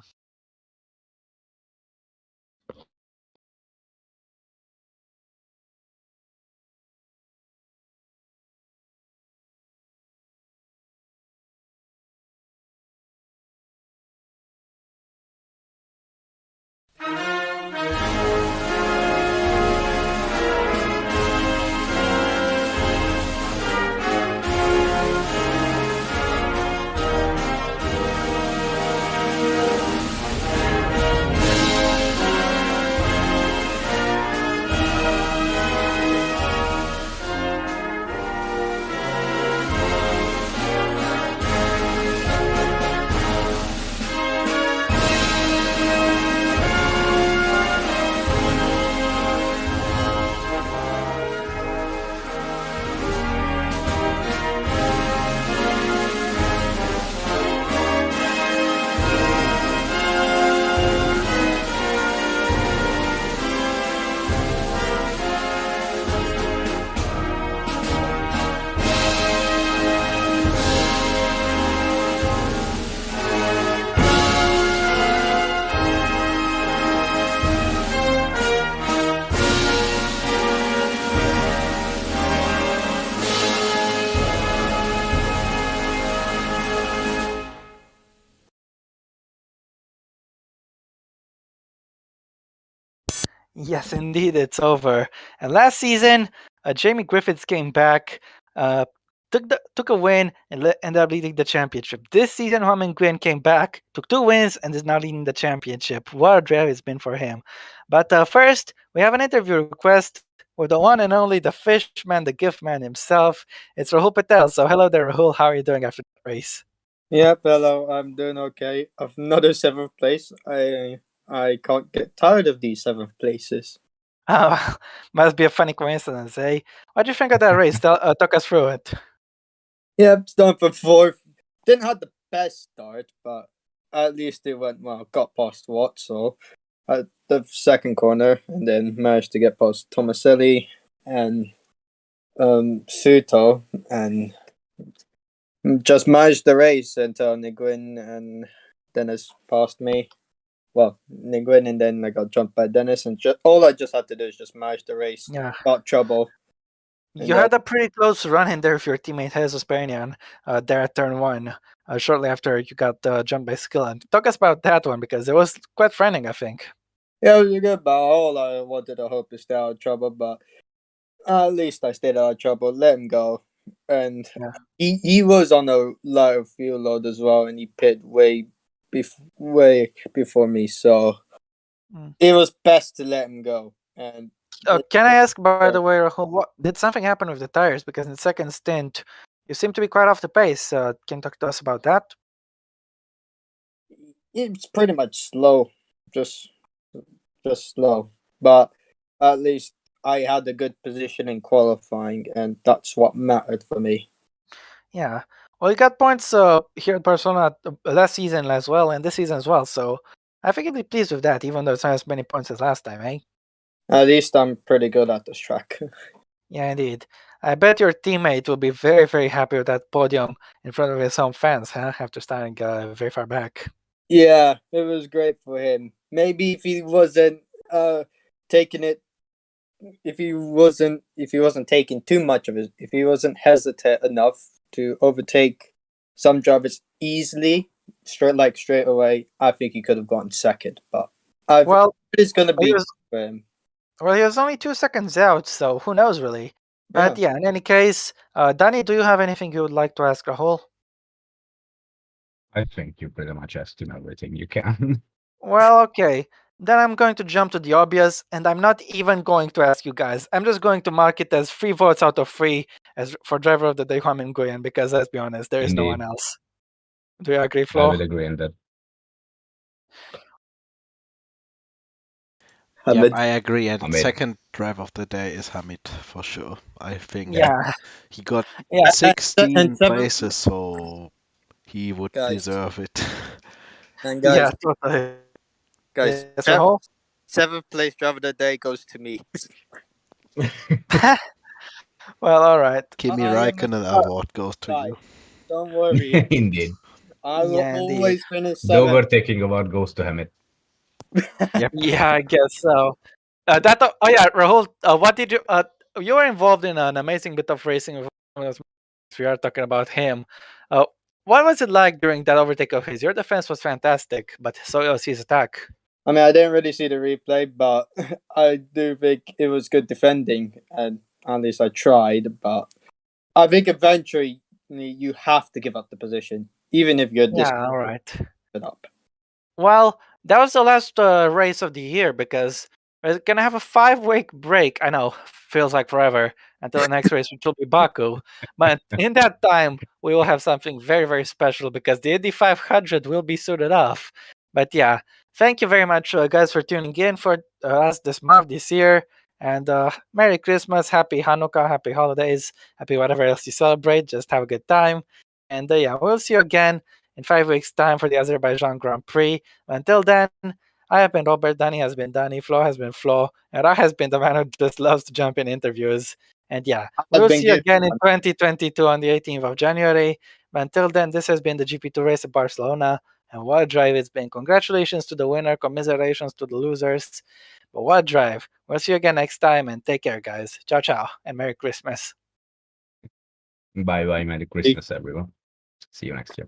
Yes, indeed, it's over. And last season, Jamie Griffiths came back, took a win, and ended up leading the championship. This season, Herman Green came back, took 2 wins, and is now leading the championship. What a drive it's been for him. But first, we have an interview request with the one and only the fish man, the gift man himself. It's Rahul Patel. So hello there, Rahul. How are you doing after that race? Yep, hello. I'm doing okay. Another 7th place. I can't get tired of these 7th places. Oh, must be a funny coincidence, eh? What do you think of that race? Talk us through it. Yep, it's done for 4th. Didn't have the best start, but at least it went well. Got past Watso at the second corner, and then managed to get past Tomaselli and Suto, and just managed the race until Nguyen and Dennis passed me. Well, Nguyen, and then I got jumped by Dennis, and all I just had to do is just manage the race. Yeah. Got trouble. You had a pretty close run in there with your teammate Jesus Spanian there at turn 1, shortly after you got jumped by Skillen. Talk us about that one, because it was quite frightening, I think. Yeah, it was good, but all I wanted to hope is stay out of trouble, but at least I stayed out of trouble, let him go. And Yeah. he was on a lot of fuel load as well, and he pit way before me, so it was best to let him go. And can I ask, by the way, Rahul, did something happen with the tires? Because in the second stint, you seem to be quite off the pace. Can you talk to us about that? It's pretty much slow, just slow. But at least I had a good position in qualifying, and that's what mattered for me. Yeah. Well, you got points here at Barcelona last season as well, and this season as well. So I think you'll be pleased with that, even though it's not as many points as last time, eh? At least I'm pretty good at this track. Yeah, indeed. I bet your teammate will be very, very happy with that podium in front of his home fans, huh? After starting very far back. Yeah, it was great for him. Maybe if he wasn't taking it, if he wasn't taking too much of it, if he wasn't hesitant enough to overtake some drivers easily, straight away, I think he could have gotten second. But it's going to be for him. Well, he was only 2 seconds out, so who knows, really? But yeah, in any case, Danny, do you have anything you would like to ask Rahul? I think you pretty much asked him everything you can. Well, okay. Then I'm going to jump to the obvious, and I'm not even going to ask you guys. I'm just going to mark it as 3 votes out of 3 as for driver of the day, Juan Nguyen, because let's be honest, there is no one Indeed, else. Do you agree, I Flo? would agree on that. Yep, Hamid. I agree. And Ahmed, second drive of the day is Hamid for sure. I think yeah, Yeah, he got yeah, And 16 seventh, places, so he would guys. deserve it. And yeah, guys, totally. guys, Yes, Rahul? seventh place driver of the day goes to me. Well, all right. Kimi I am a Raikkonen Uh, award goes to guy. you. Don't worry. indeed. I will yeah, indeed. always finish The seventh. overtaking award goes to Hamid. Yep. Yeah, I guess so. Oh yeah, Rahul, what did you you were involved in an amazing bit of racing with us. We are talking about him. Uh, what was it like during that overtake of his? Your defense was fantastic, but so was his attack. I mean, I didn't really see the replay, but I do think it was good defending, and at least I tried. But I think eventually you have to give up the position, even if you're this Yeah, all right. up. Well, that was the last race of the year because we're gonna have a 5 week break. I know, feels like forever until the next race, which will be Baku. But in that time, we will have something very, very special because the Indy 500 will be suited off. But yeah, thank you very much, guys, for tuning in for us this month, this year. And Merry Christmas, Happy Hanukkah, Happy Holidays, Happy whatever else you celebrate. Just have a good time. And yeah, we'll see you again in 5 weeks' time for the Azerbaijan Grand Prix. Until then, I have been Robert, Danny has been Danny, Flo has been Flo, and I has been the man who just loves to jump in interviews. And yeah, Has we'll been see you good. again in 2022 on the 18th of January. But until then, this has been the GP2 race at Barcelona. And what a drive it's been. Congratulations to the winner, commiserations to the losers. But what a drive. We'll see you again next time and take care, guys. Ciao, ciao, and Merry Christmas. Bye bye, Merry Christmas, everyone. See you next year.